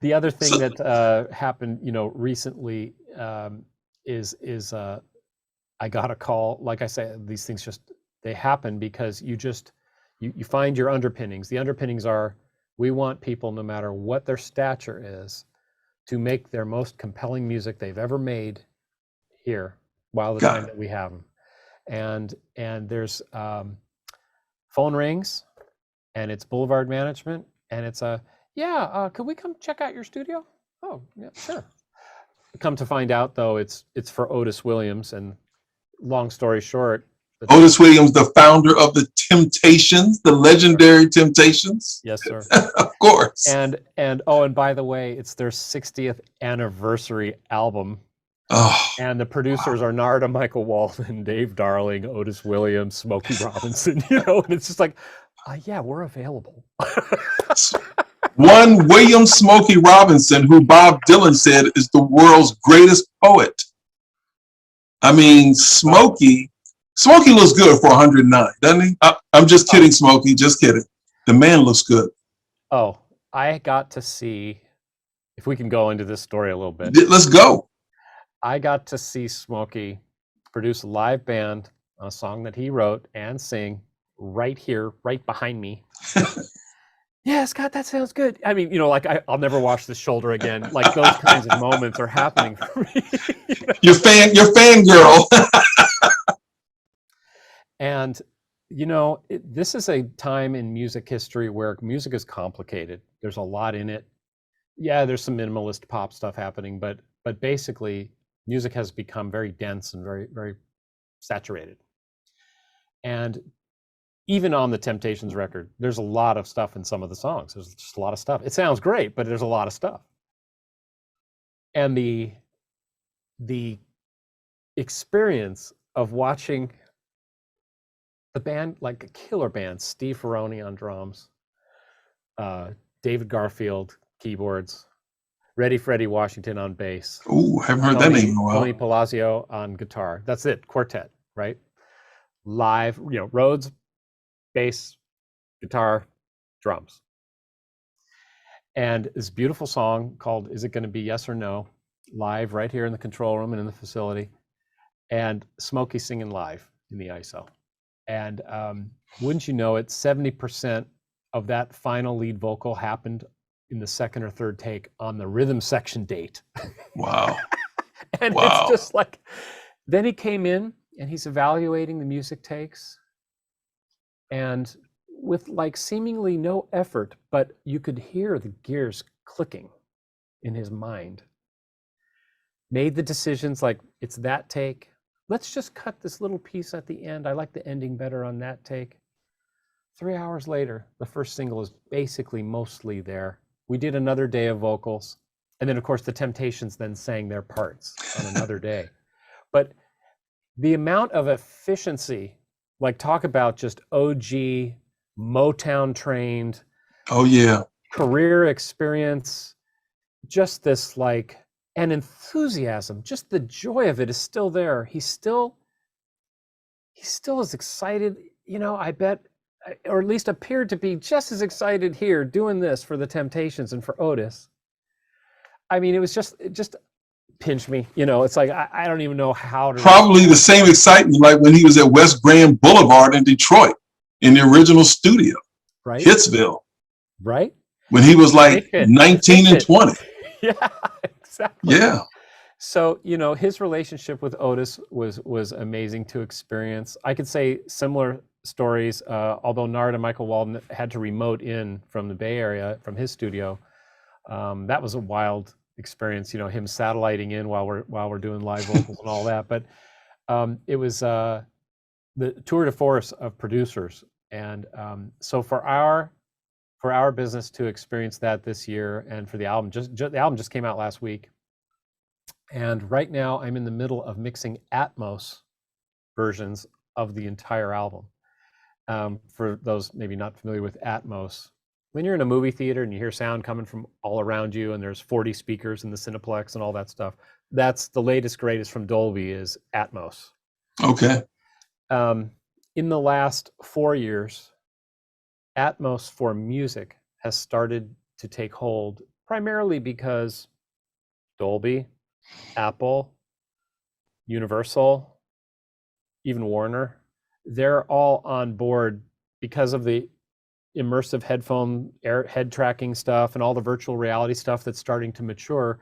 The other thing that happened, recently is I got a call. Like I say, these things they happen because you find your underpinnings. The underpinnings are, we want people, no matter what their stature is, to make their most compelling music they've ever made here while the time that we have them. And there's phone rings, and it's Boulevard Management, and it's could we come check out your studio? Oh, yeah, sure. Come to find out, though, it's for Otis Williams, and long story short, Otis Williams, the founder of the Temptations, the legendary Temptations. Yes, sir. Of course. And by the way, it's their 60th anniversary album. Oh, and the producers are Narada Michael Walden, Dave Darling, Otis Williams, Smokey Robinson, and it's just like, yeah, we're available. One William Smokey Robinson, who Bob Dylan said is the world's greatest poet. I mean, Smokey looks good for 109, doesn't he? I'm just kidding, Smokey, just kidding. The man looks good. Oh, I got to see, if we can go into this story a little bit. Let's go. I got to see Smokey produce a live band on a song that he wrote and sing right here, right behind me. Yeah, Scott, that sounds good. I mean, like I'll never wash this shoulder again. Like those kinds of moments are happening for me. Your fangirl. And this is a time in music history where music is complicated. There's a lot in it. Yeah, there's some minimalist pop stuff happening, but basically music has become very dense and very, very saturated. And even on the Temptations record, there's a lot of stuff in some of the songs. There's just a lot of stuff. It sounds great, but there's a lot of stuff. And the experience of watching the band, like a killer band, Steve Ferroni on drums, David Garfield keyboards, Freddie Washington on bass. Ooh, haven't heard that name in a while. Tony Palazzo on guitar. That's it, quartet, right? Live, Rhodes, bass, guitar, drums. And this beautiful song called Is It Gonna Be Yes or No? Live right here in the control room and in the facility. And Smokey singing live in the ISO. And wouldn't you know it, 70% of that final lead vocal happened in the second or third take on the rhythm section date. Wow. And it's just like, then he came in and he's evaluating the music takes, and with like seemingly no effort, but you could hear the gears clicking in his mind. Made the decisions like, it's that take. Let's just cut this little piece at the end. I like the ending better on that take. 3 hours later, the first single is basically mostly there. We did another day of vocals. And then, of course, the Temptations then sang their parts on another day. But the amount of efficiency Like, talk about just OG Motown trained. Oh yeah. Career experience, just this like, and enthusiasm, just the joy of it is still there. He still is excited, I bet, or at least appeared to be just as excited here doing this for the Temptations and for Otis. I mean, it just pinched me. It's like, I don't even know how to. Probably the same excitement like when he was at West Grand Boulevard in Detroit in the original studio, right? Hitsville. Right? When he was like 19 and 20. Yeah, exactly. Yeah. So, his relationship with Otis was amazing to experience. I could say similar stories, although Nard and Michael Walden had to remote in from the Bay Area, from his studio. That was a wild experience, him satelliting in while we're doing live vocals and all that. But it was the tour de force of producers. And so for our business to experience that this year, and for the album, the album just came out last week. And right now I'm in the middle of mixing Atmos versions of the entire album. For those maybe not familiar with Atmos, when you're in a movie theater and you hear sound coming from all around you and there's 40 speakers in the Cineplex and all that stuff, that's the latest, greatest from Dolby is Atmos. Okay. In the last 4 years, Atmos for music has started to take hold, primarily because Dolby, Apple, Universal, even Warner, they're all on board because of the immersive head tracking stuff and all the virtual reality stuff that's starting to mature.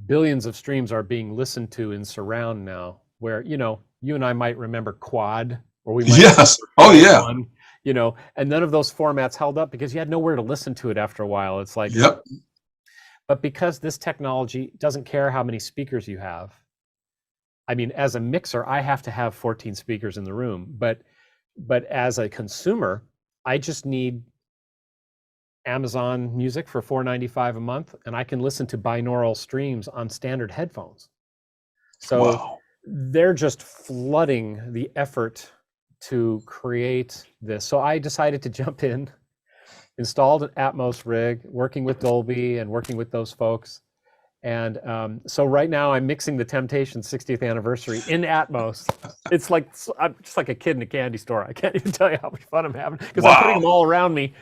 Billions of streams are being listened to in surround now, where, you and I might remember quad, or we might. Yes. Oh yeah. One, and none of those formats held up because you had nowhere to listen to it after a while. It's like, yep. But because this technology doesn't care how many speakers you have. I mean, as a mixer, I have to have 14 speakers in the room, but as a consumer, I just need Amazon Music for $4.95 a month, and I can listen to binaural streams on standard headphones. So wow. They're just flooding the effort to create this. So I decided to jump in, installed an Atmos rig, working with Dolby and working with those folks. And so right now I'm mixing the Temptations 60th anniversary in Atmos. It's like, I'm just like a kid in a candy store. I can't even tell you how much fun I'm having because I'm putting them all around me,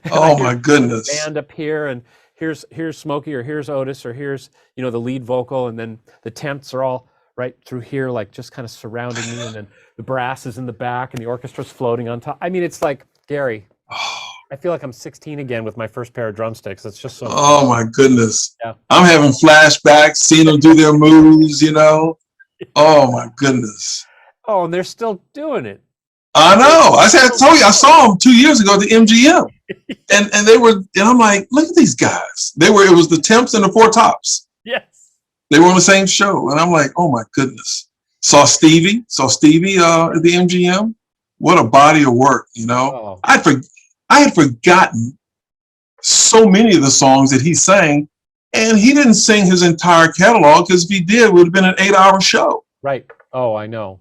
Oh my goodness. Band up here, and here's Smokey, or here's Otis, or here's the lead vocal, and then the Temps are all right through here, like just kind of surrounding me, and then the brass is in the back, and the orchestra's floating on top. I mean, it's like, Gary, I feel like I'm 16 again with my first pair of drumsticks. It's just so oh my goodness. Yeah. I'm having flashbacks, seeing them do their moves, Oh my goodness. Oh, and they're still doing it. I know. I told you, I saw them 2 years ago at the MGM. and they were, and I'm like, look at these guys. It was the Temps and the Four Tops. Yes. They were on the same show. And I'm like, oh my goodness. Saw Stevie at the MGM. What a body of work, Oh. I had forgotten so many of the songs that he sang, and he didn't sing his entire catalog, because if he did, it would have been an 8-hour show. Right. Oh, I know.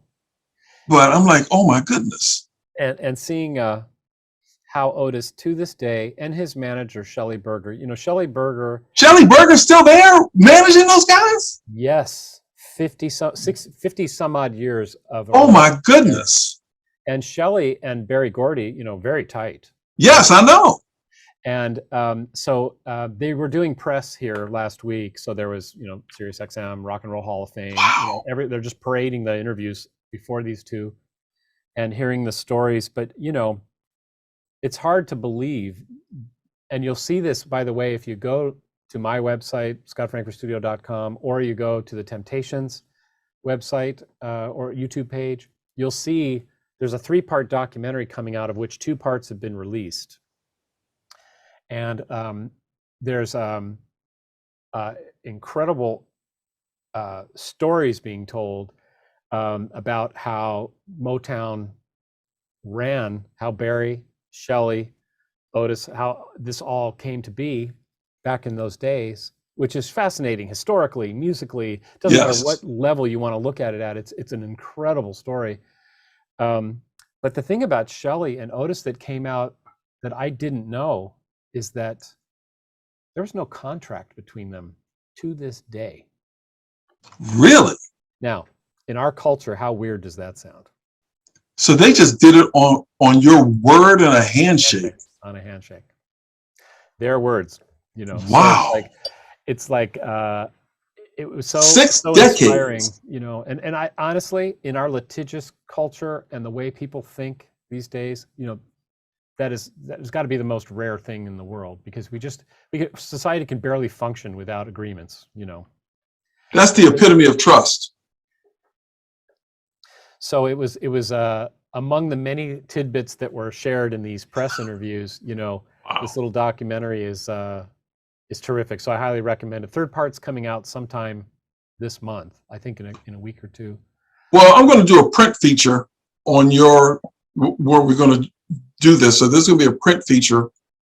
But I'm like, oh my goodness. And seeing how Otis, to this day, and his manager, Shelley Berger, Shelley Berger's still there managing those guys? Yes. 50 some odd years of. Oh my goodness. And Shelley and Barry Gordy, very tight. Yes, I know. And so they were doing press here last week. So there was, Sirius XM, Rock and Roll Hall of Fame. Wow. They're just parading the interviews before these two and hearing the stories. But, it's hard to believe. And you'll see this, by the way, if you go to my website, scottfrankfurtstudio.com, or you go to the Temptations website or YouTube page, you'll see there's a 3-part documentary coming out, of which 2 parts have been released. And there's incredible stories being told about how Motown ran, how Barry, Shelley, Otis, how this all came to be back in those days, which is fascinating historically, musically. Doesn't matter what level you want to look at it at. It's an incredible story. But the thing about Shelley and Otis that came out that I didn't know is that there was no contract between them to this day. Really? Now, in our culture, how weird does that sound? So they just did it on your word and a handshake. On a handshake. Their words, you know. Wow. So it's like it was so 6 so decades. inspiring, you know. And I honestly, in our litigious culture and the way people think these days, you know, that has got to be the most rare thing in the world, because society can barely function without agreements, you know. That's the epitome of trust. So it was among the many tidbits that were shared in these press interviews, you know. Wow. This little documentary is terrific. So I highly recommend it. Third part's coming out sometime this month, I think in a week or two. Well, I'm going to do a print feature on where we're going to do this. So there's going to be a print feature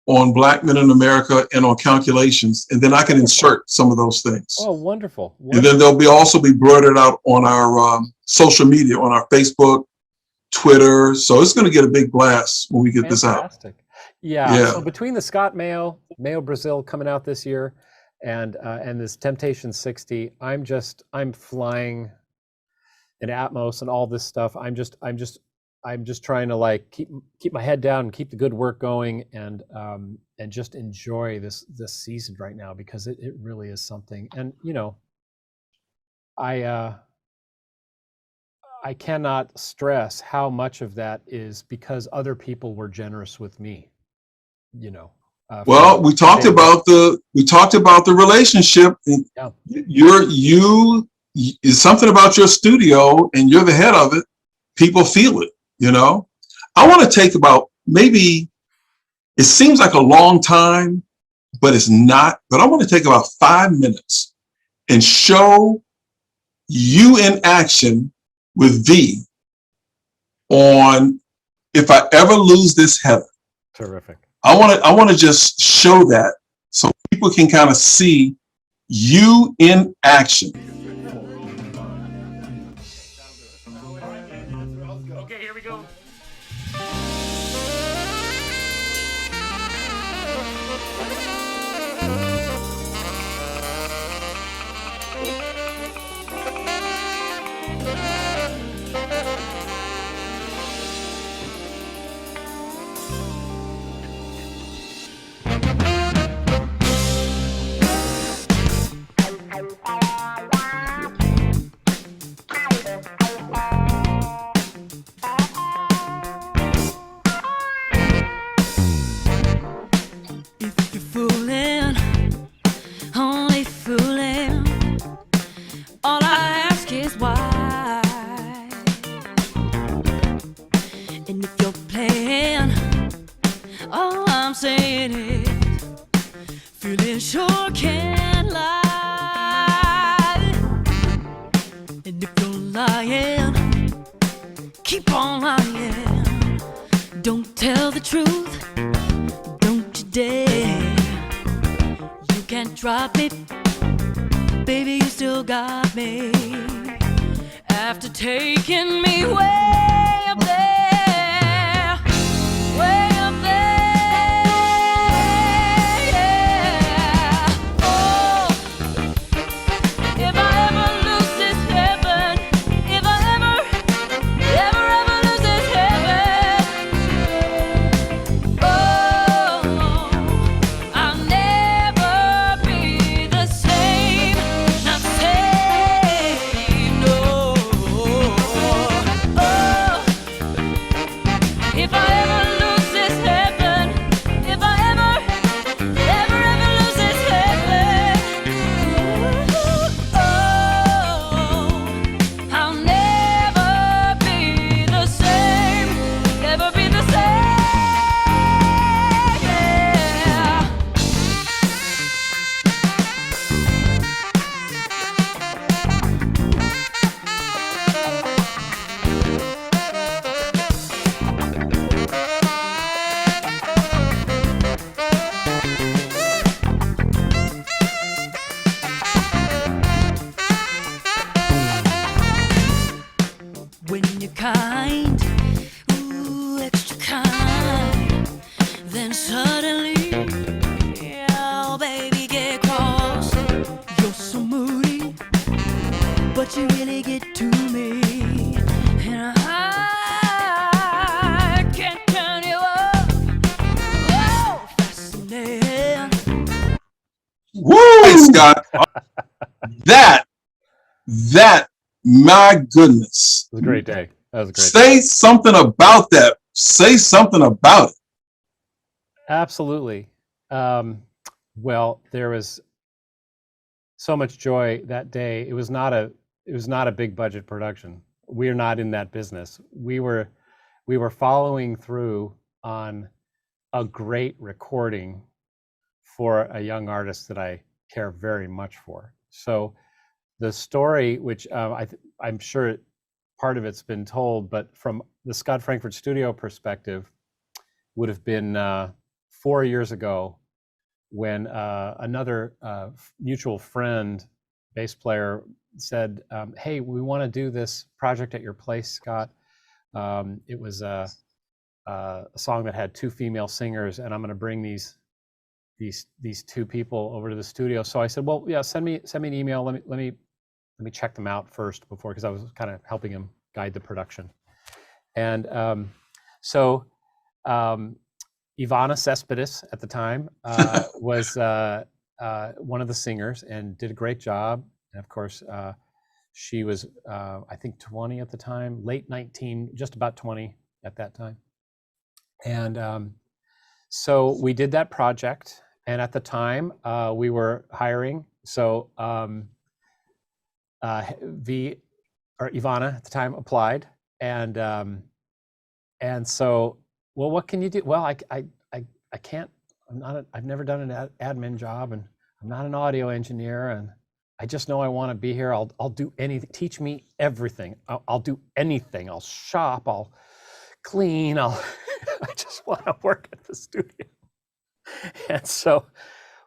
on Black men in America and on calculations, and then I can insert some of those things. Oh, wonderful. And then they'll also be blurted out on our social media, on our Facebook, Twitter. So it's going to get a big blast when we get this out. Yeah. So between the Scott Mayo Brazil coming out this year, and this Temptation 60, I'm flying in Atmos and all this stuff. I'm just trying to like keep my head down and keep the good work going, and just enjoy this season right now, because it really is something. And you know, I cannot stress how much of that is because other people were generous with me. You know. Well, we talked about the relationship. Yeah. You is something about your studio, and you're the head of it. People feel it. You know, I want to take about, maybe it seems like a long time, but it's not. But I want to take about 5 minutes and show you in action with V on If I Ever Lose This Heaven. Terrific. I want to just show that so people can kind of see you in action. Okay, here we go. Drop me, baby, you still got me. After taking me way up there, way up there, yeah. Oh, if I ever lose this heaven, if I ever lose this heaven, oh, I'll never the same, not same, no. Oh, Woo, Scott. That, my goodness. It was a great day. That was a great Say something about that. Say something about it. Absolutely. Well, there was so much joy that day. It was not a big budget production. We're not in that business. We were following through on a great recording for a young artist that I care very much for. So the story, which I'm sure part of it's been told, but from the Scott Frankfurt Studio perspective, would have been 4 years ago when another mutual friend, bass player, said, hey, we want to do this project at your place, Scott. It was a song that had 2 female singers, and I'm going to bring these 2 people over to the studio. So I said, well, yeah, send me an email. Let me check them out first before, because I was kind of helping him guide the production. And so Ivana Cespedes at the time was one of the singers and did a great job. And of course, she was, I think, 20 at the time, late 19, just about 20 at that time. And so we did that project. And at the time, we were hiring. So Ivana at the time applied. And so, well, what can you do? Well, I can't, I've never done an admin job, and I'm not an audio engineer, and I just know I want to be here. I'll do anything. Teach me everything. I'll do anything. I'll shop. I'll clean. I just want to work at the studio. And so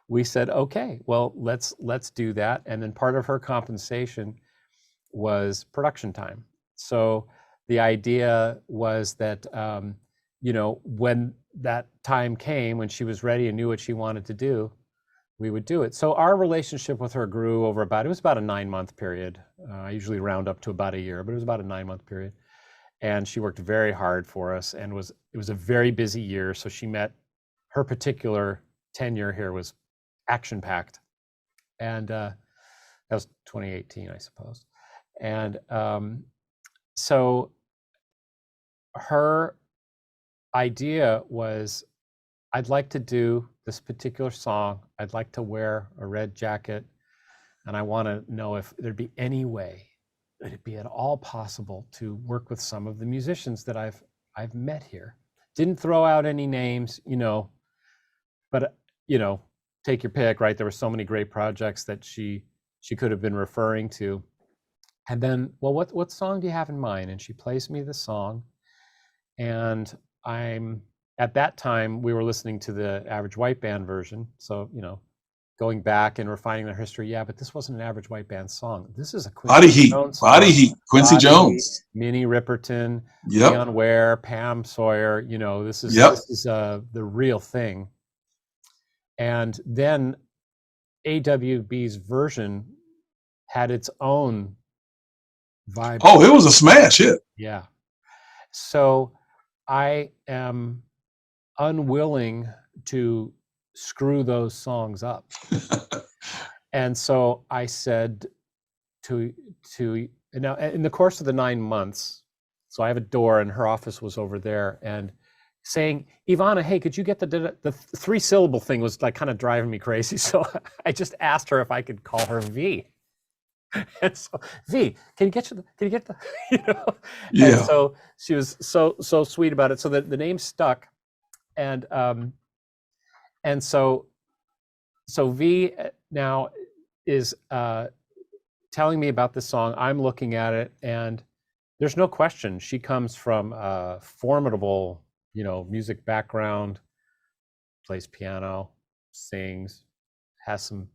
we said, okay, well, let's do that. And then part of her compensation was production time. So the idea was that, when that time came, when she was ready and knew what she wanted to do, we would do it. So our relationship with her grew over it was about a 9-month period. I usually round up to about a year, but it was about a 9-month period. And she worked very hard for us, and it was a very busy year. So her particular tenure here was action-packed. And that was 2018, I suppose. And so her idea was, I'd like to do this particular song. I'd like to wear a red jacket, and I want to know if there'd be any way that it'd be at all possible to work with some of the musicians that I've met here. Didn't throw out any names, but take your pick, right? There were so many great projects that she could have been referring to. And then, well, what song do you have in mind? And she plays me the song, and at that time, we were listening to the Average White Band version. So, going back and refining their history. Yeah, but this wasn't an Average White Band song. This is a Quincy Jones song. Body Heat, Quincy Jones. Minnie Riperton, Yep. Leon Ware, Pam Sawyer. This is the real thing. And then AWB's version had its own vibe. Oh, it was a smash hit. Yeah. So I am unwilling to screw those songs up. And so I said now in the course of the 9 months, so I have a door, and her office was over there, and saying, Ivana, hey, could you get the 3-syllable thing was like kind of driving me crazy. So I just asked her if I could call her V. And so, V, can you get the, Yeah. And so she was so sweet about it. So the name stuck. And so V now is telling me about this song. I'm looking at it, and there's no question. She comes from a formidable, music background, plays piano, sings, has some,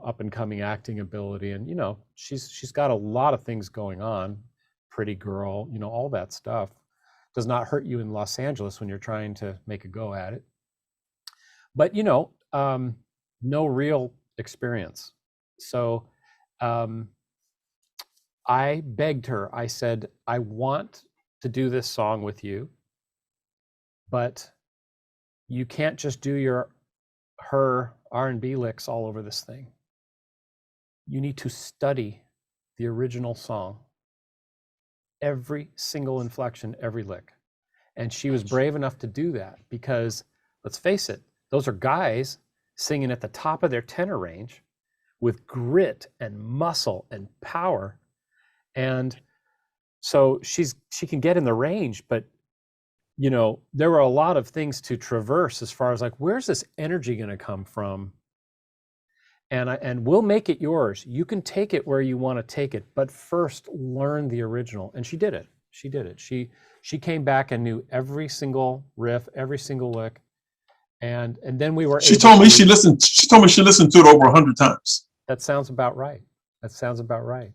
up and coming acting ability. And, she's got a lot of things going on. Pretty girl, all that stuff does not hurt you in Los Angeles when you're trying to make a go at it. But, no real experience. So I begged her. I said, I want to do this song with you, but you can't just do her R&B licks all over this thing. You need to study the original song, every single inflection, every lick. And she was brave enough to do that because, let's face it, those are guys singing at the top of their tenor range with grit and muscle and power. And so she can get in the range, but you know, there were a lot of things to traverse as far as like, where's this energy going to come from? And we'll make it yours. You can take it where you want to take it, but first learn the original. And she did it. She did it. She came back and knew every single riff, every single lick. And then we were. She told me she listened to it over 100 times. That sounds about right. That sounds about right.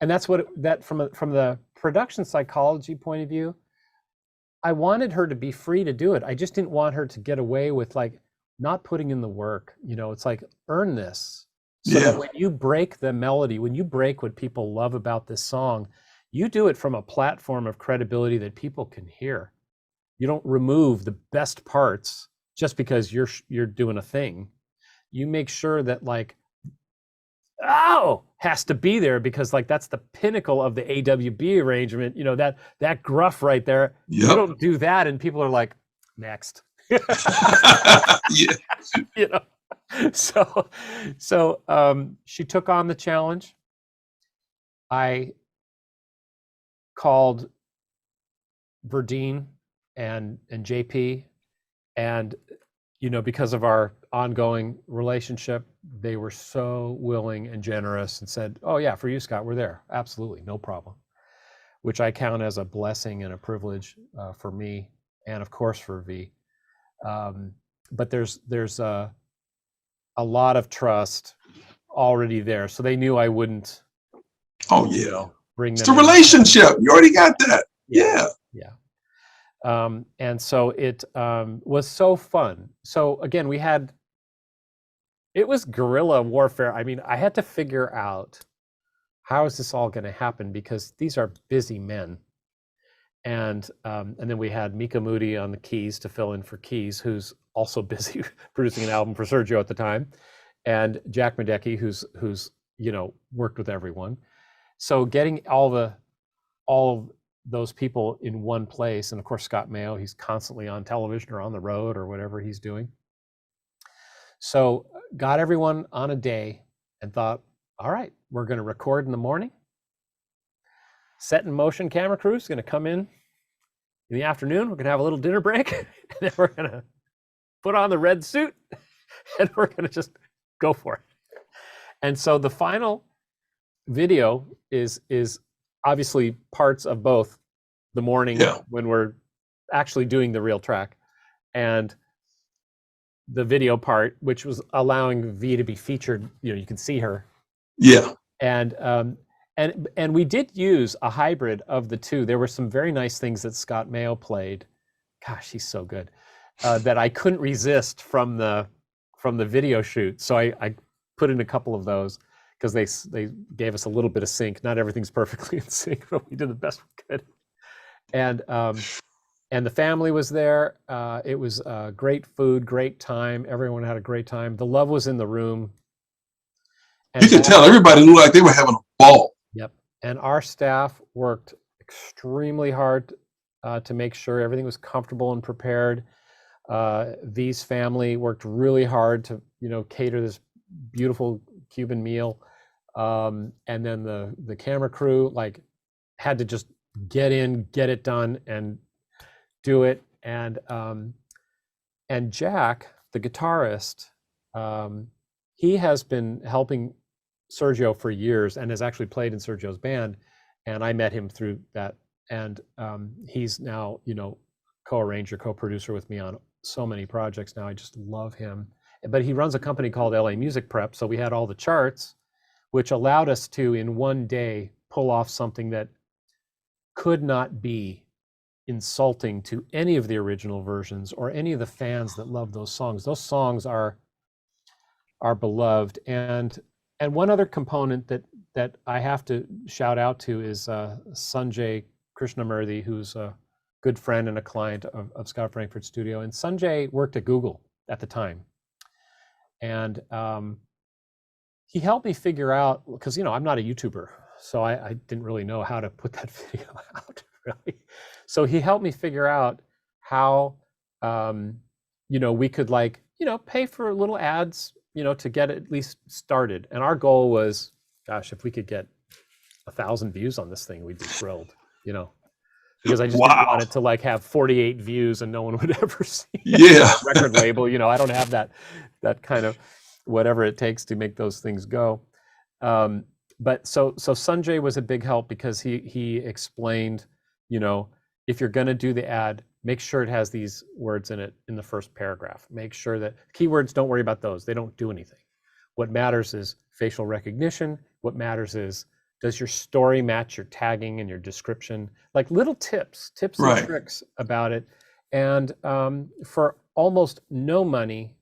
And that's what from the production psychology point of view, I wanted her to be free to do it. I just didn't want her to get away with like not putting in the work. You know, it's like, earn this. So that when you break the melody, when you break what people love about this song, you do it from a platform of credibility that people can hear. You don't remove the best parts just because you're doing a thing. You make sure that like, has to be there because like that's the pinnacle of the AWB arrangement. You know, that gruff right there. Yep. You don't do that and people are like, next. Yeah. You know, so she took on the challenge. I called Verdine and JP, and you know, because of our ongoing relationship, they were so willing and generous and said, oh yeah, for you, Scott, we're there. Absolutely, no problem. Which I count as a blessing and a privilege for me, and of course for V. But there's a lot of trust already there. So they knew I wouldn't. Oh yeah. You know, bring them. It's a relationship. You already got that. Yeah. Yeah. And so it was so fun. So again, it was guerrilla warfare. I mean, I had to figure out how is this all going to happen because these are busy men. And then we had Mika Moody on the keys to fill in for keys, who's also busy producing an album for Sergio at the time, and Jack Medecky, who's you know, worked with everyone. So getting all of those people in one place, and of course Scott Mayo, he's constantly on television or on the road or whatever he's doing. So got everyone on a day and thought, all right, we're going to record in the morning. Set in motion camera crew's going to come in the afternoon. We're going to have a little dinner break, and then we're going to put on the red suit, and we're going to just go for it. And so the final video is obviously parts of both the morning when we're actually doing the real track and the video part, which was allowing V to be featured. You know, you can see her. Yeah. And we did use a hybrid of the two. There were some very nice things that Scott Mayo played. Gosh, he's so good. That I couldn't resist from the video shoot. So I put in a couple of those because they gave us a little bit of sync. Not everything's perfectly in sync, but we did the best we could. And the family was there. It was great food, great time. Everyone had a great time. The love was in the room. And you could tell everybody looked like they were having a ball. Yep. And our staff worked extremely hard to make sure everything was comfortable and prepared. V's family worked really hard to, you know, cater this beautiful Cuban meal. And then the camera crew like had to just get in, get it done, and do it. And Jack, the guitarist, he has been helping Sergio for years and has actually played in Sergio's band. And I met him through that. And he's now, you know, co-arranger, co-producer with me on so many projects now. I just love him. But he runs a company called LA Music Prep. So we had all the charts, which allowed us to, in one day, pull off something that could not be insulting to any of the original versions or any of the fans that love those songs. Those songs are beloved. And one other component that I have to shout out to is Sanjay Krishnamurthy, who's a good friend and a client of Scott Frankfurt Studio. And Sanjay worked at Google at the time. And he helped me figure out, because I'm not a YouTuber, so I didn't really know how to put that video out, really. So he helped me figure out how we could pay for little ads, to get it at least started. And our goal was, gosh, if we could get 1,000 views on this thing, we'd be thrilled, because I just didn't want it to have 48 views and no one would ever see it. Yeah. Record label, I don't have that kind of whatever it takes to make those things go. But so Sanjay was a big help, because he explained, if you're going to do the ad, make sure it has these words in it in the first paragraph. Make sure that keywords, don't worry about those. They don't do anything. What matters is facial recognition. What matters is, does your story match your tagging and your description? Like little tips and tricks about it. And for almost no money,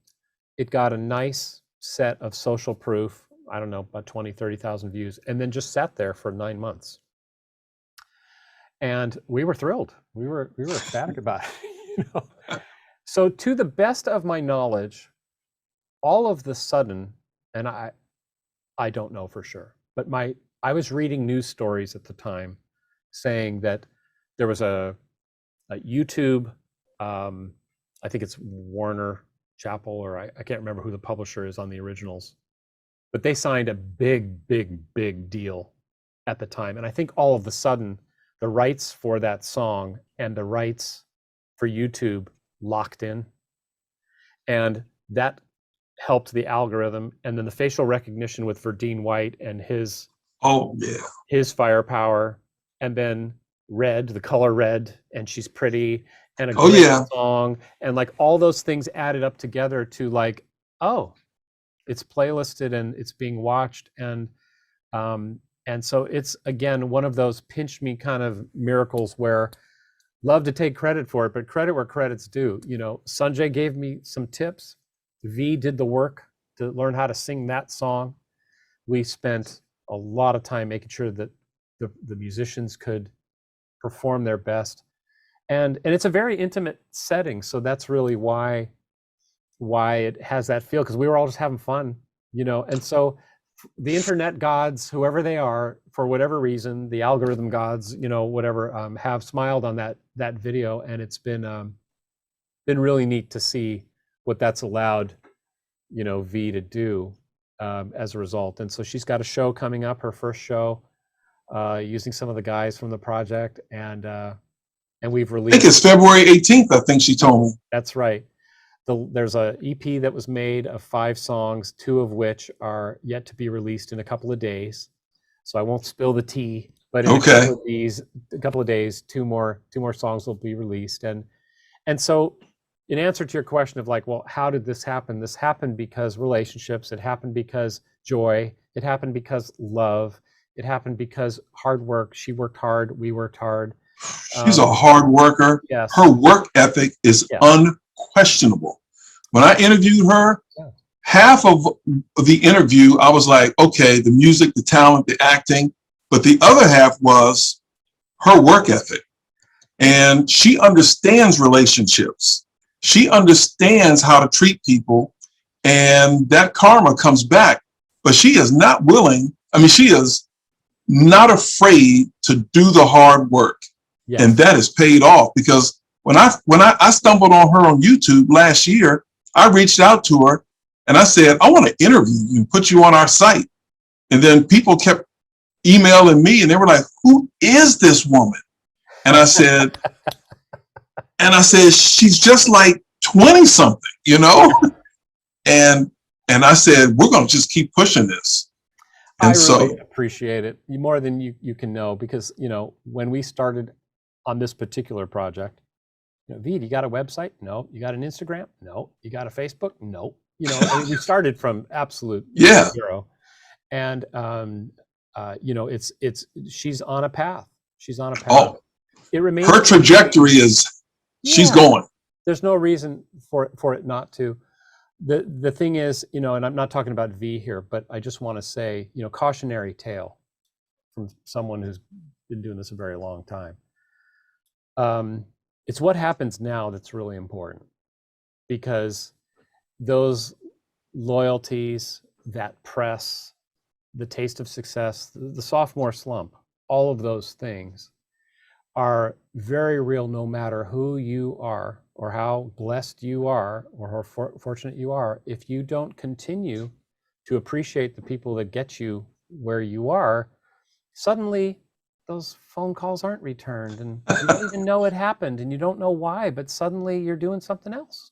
it got a nice set of social proof, I don't know, about 20, 30,000 views, and then just sat there for 9 months. And we were thrilled. We were ecstatic about it. So to the best of my knowledge, all of the sudden, and I don't know for sure, but I was reading news stories at the time saying that there was a YouTube, I think it's Warner Chappell, or I can't remember who the publisher is on the originals, but they signed a big deal at the time. And I think all of a sudden, the rights for that song and the rights for YouTube locked in. And that helped the algorithm. And then the facial recognition with Verdine White and his firepower. And then red, the color red, and she's pretty, and a great song. And all those things added up together to it's playlisted and it's being watched. And so it's, again, one of those pinch me kind of miracles where love to take credit for it, but credit where credit's due. Sanjay gave me some tips. V did the work to learn how to sing that song. We spent a lot of time making sure that the musicians could perform their best. And it's a very intimate setting. So that's really why it has that feel, because we were all just having fun, and so the internet gods, whoever they are, for whatever reason, the algorithm gods, whatever, have smiled on that video, and it's been really neat to see what that's allowed, V to do as a result. And so she's got a show coming up, her first show, using some of the guys from the project, and we've released. I think it's February 18th. I think she told me. That's right. There's a EP that was made of 5 songs, 2 of which are yet to be released in a couple of days. So I won't spill the tea, but in a couple of days, 2 more songs will be released. And so in answer to your question of well, how did this happen? This happened because relationships, it happened because joy, it happened because love, it happened because hard work. She worked hard, we worked hard. She's a hard worker. Yes. Her work ethic is unquestionable. When I interviewed her, half of the interview, I was like, okay, the music, the talent, the acting, but the other half was her work ethic. And she understands relationships. She understands how to treat people, and that karma comes back. But she is not willing. She is not afraid to do the hard work. Yes. And that is paid off, because when I stumbled on her on YouTube last year, I reached out to her and I said, I want to interview you and put you on our site. And then people kept emailing me and they were like, who is this woman? And I said, she's just like 20 something, and I said, we're going to just keep pushing this. And I really appreciate it more than you can know, because, when we started on this particular project, V, you got a website? No. You got an Instagram? No. You got a Facebook? No. We started from absolute zero. And, she's on a path. She's on a path. Oh, it remains her trajectory is, she's going. There's no reason for it not to. The thing is, and I'm not talking about V here, but I just want to say, cautionary tale from someone who's been doing this a very long time. It's what happens now that's really important, because those loyalties, that press, the taste of success, the sophomore slump, all of those things are very real no matter who you are or how blessed you are or how fortunate you are. If you don't continue to appreciate the people that get you where you are, suddenly those phone calls aren't returned and you don't even know it happened and you don't know why, but suddenly you're doing something else.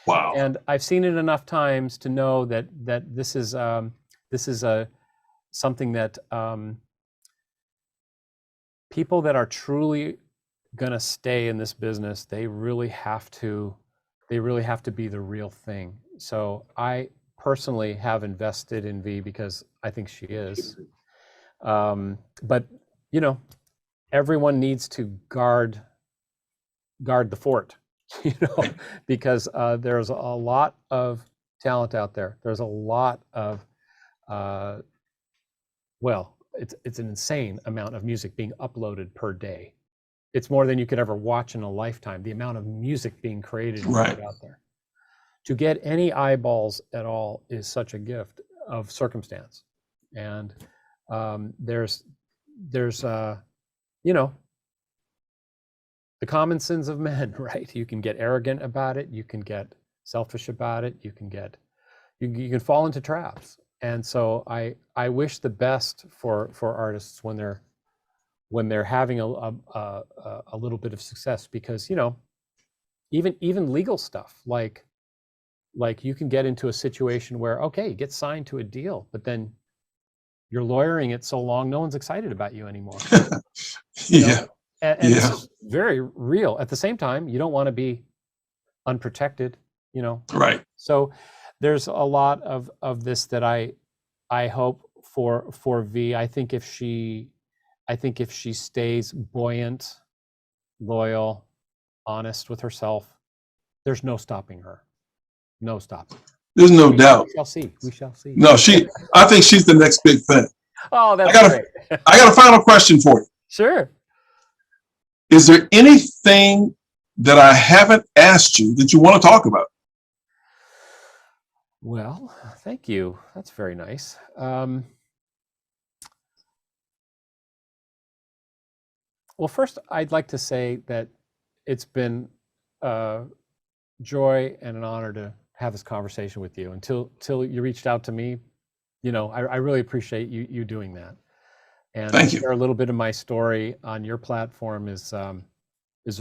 Wow. And I've seen it enough times to know that this is something that people that are truly going to stay in this business, they really have to be the real thing. So I personally have invested in V because I think she is. But you know, everyone needs to guard the fort, you know, because there's a lot of talent out there. There's a lot of well, it's an insane amount of music being uploaded per day. It's more than you could ever watch in a lifetime, the amount of music being created and put out there. To get any eyeballs at all is such a gift of circumstance. And there's you know, the common sins of men, right? You can get arrogant about it, you can get selfish about it, you can fall into traps. And so I wish the best for artists when they're having a little bit of success, because, you know, even legal stuff, like you can get into a situation where, okay, you get signed to a deal, but then you're lawyering it so long, no one's excited about you anymore. You know? And this is very real. At the same time, you don't want to be unprotected, you know? Right. So there's a lot of this that I hope for V. I think if she stays buoyant, loyal, honest with herself, there's no stopping her. No stopping. There's no doubt. We shall see. We shall see. No, I think she's the next big thing. Oh, that's great. I got a final question for you. Sure. Is there anything that I haven't asked you that you want to talk about? Well, thank you. That's very nice. Well, first, I'd like to say that it's been a joy and an honor to have this conversation with you. Until you reached out to me, you know, I really appreciate you doing that. And Thank you. share a little bit of my story on your platform is a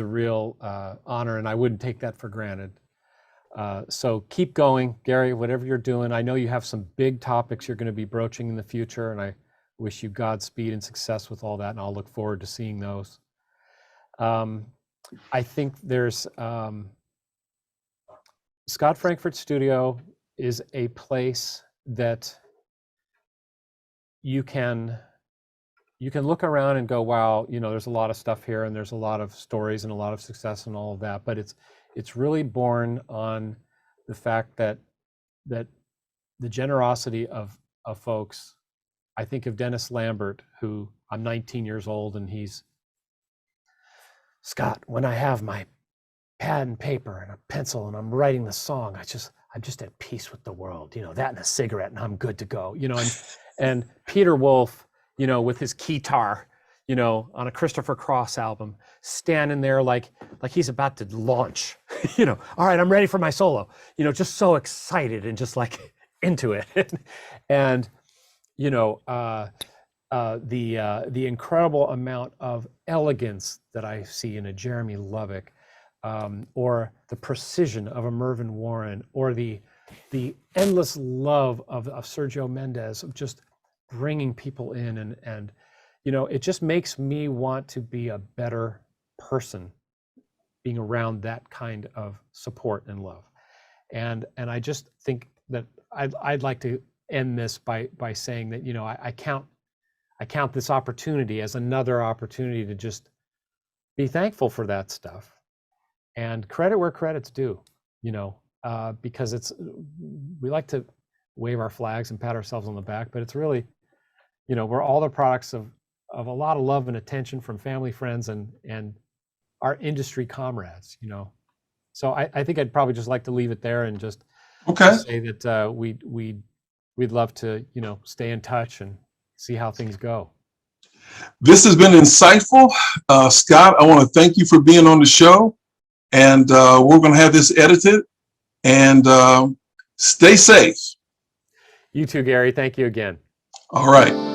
real honor, and I wouldn't take that for granted. So keep going, Gary, whatever you're doing. I know you have some big topics you're going to be broaching in the future, and I wish you Godspeed and success with all that, and I'll look forward to seeing those. I think there's Scott Frankfurt Studio is a place that you can look around and go, wow, you know, there's a lot of stuff here and there's a lot of stories and a lot of success and all of that, but it's really born on the fact that the generosity of folks. I think of Dennis Lambert, who I'm 19 years old, and he's, Scott, when I have my pad and paper and a pencil and I'm writing the song, I'm just at peace with the world, you know, that and a cigarette and I'm good to go, you know. And Peter Wolf, you know, with his guitar, you know, on a Christopher Cross album, standing there like he's about to launch, you know, all right, I'm ready for my solo, you know, just so excited and just like into it. And, you know, the incredible amount of elegance that I see in a Jeremy Lubbock, or the precision of a Mervyn Warren, or the endless love of Sergio Mendes, of just bringing people in, and you know, it just makes me want to be a better person being around that kind of support and love. And I just think that I'd like to end this by saying that, you know, I count this opportunity as another opportunity to just be thankful for that stuff and credit where credit's due, you know, because we like to wave our flags and pat ourselves on the back, but it's really, you know, we're all the products of a lot of love and attention from family, friends, and our industry comrades, you know. So I think I'd probably just like to leave it there and just Okay. say that we'd love to, stay in touch and see how things go. This has been insightful. Scott, I want to thank you for being on the show. And we're going to have this edited. And stay safe. You too, Gary. Thank you again. All right.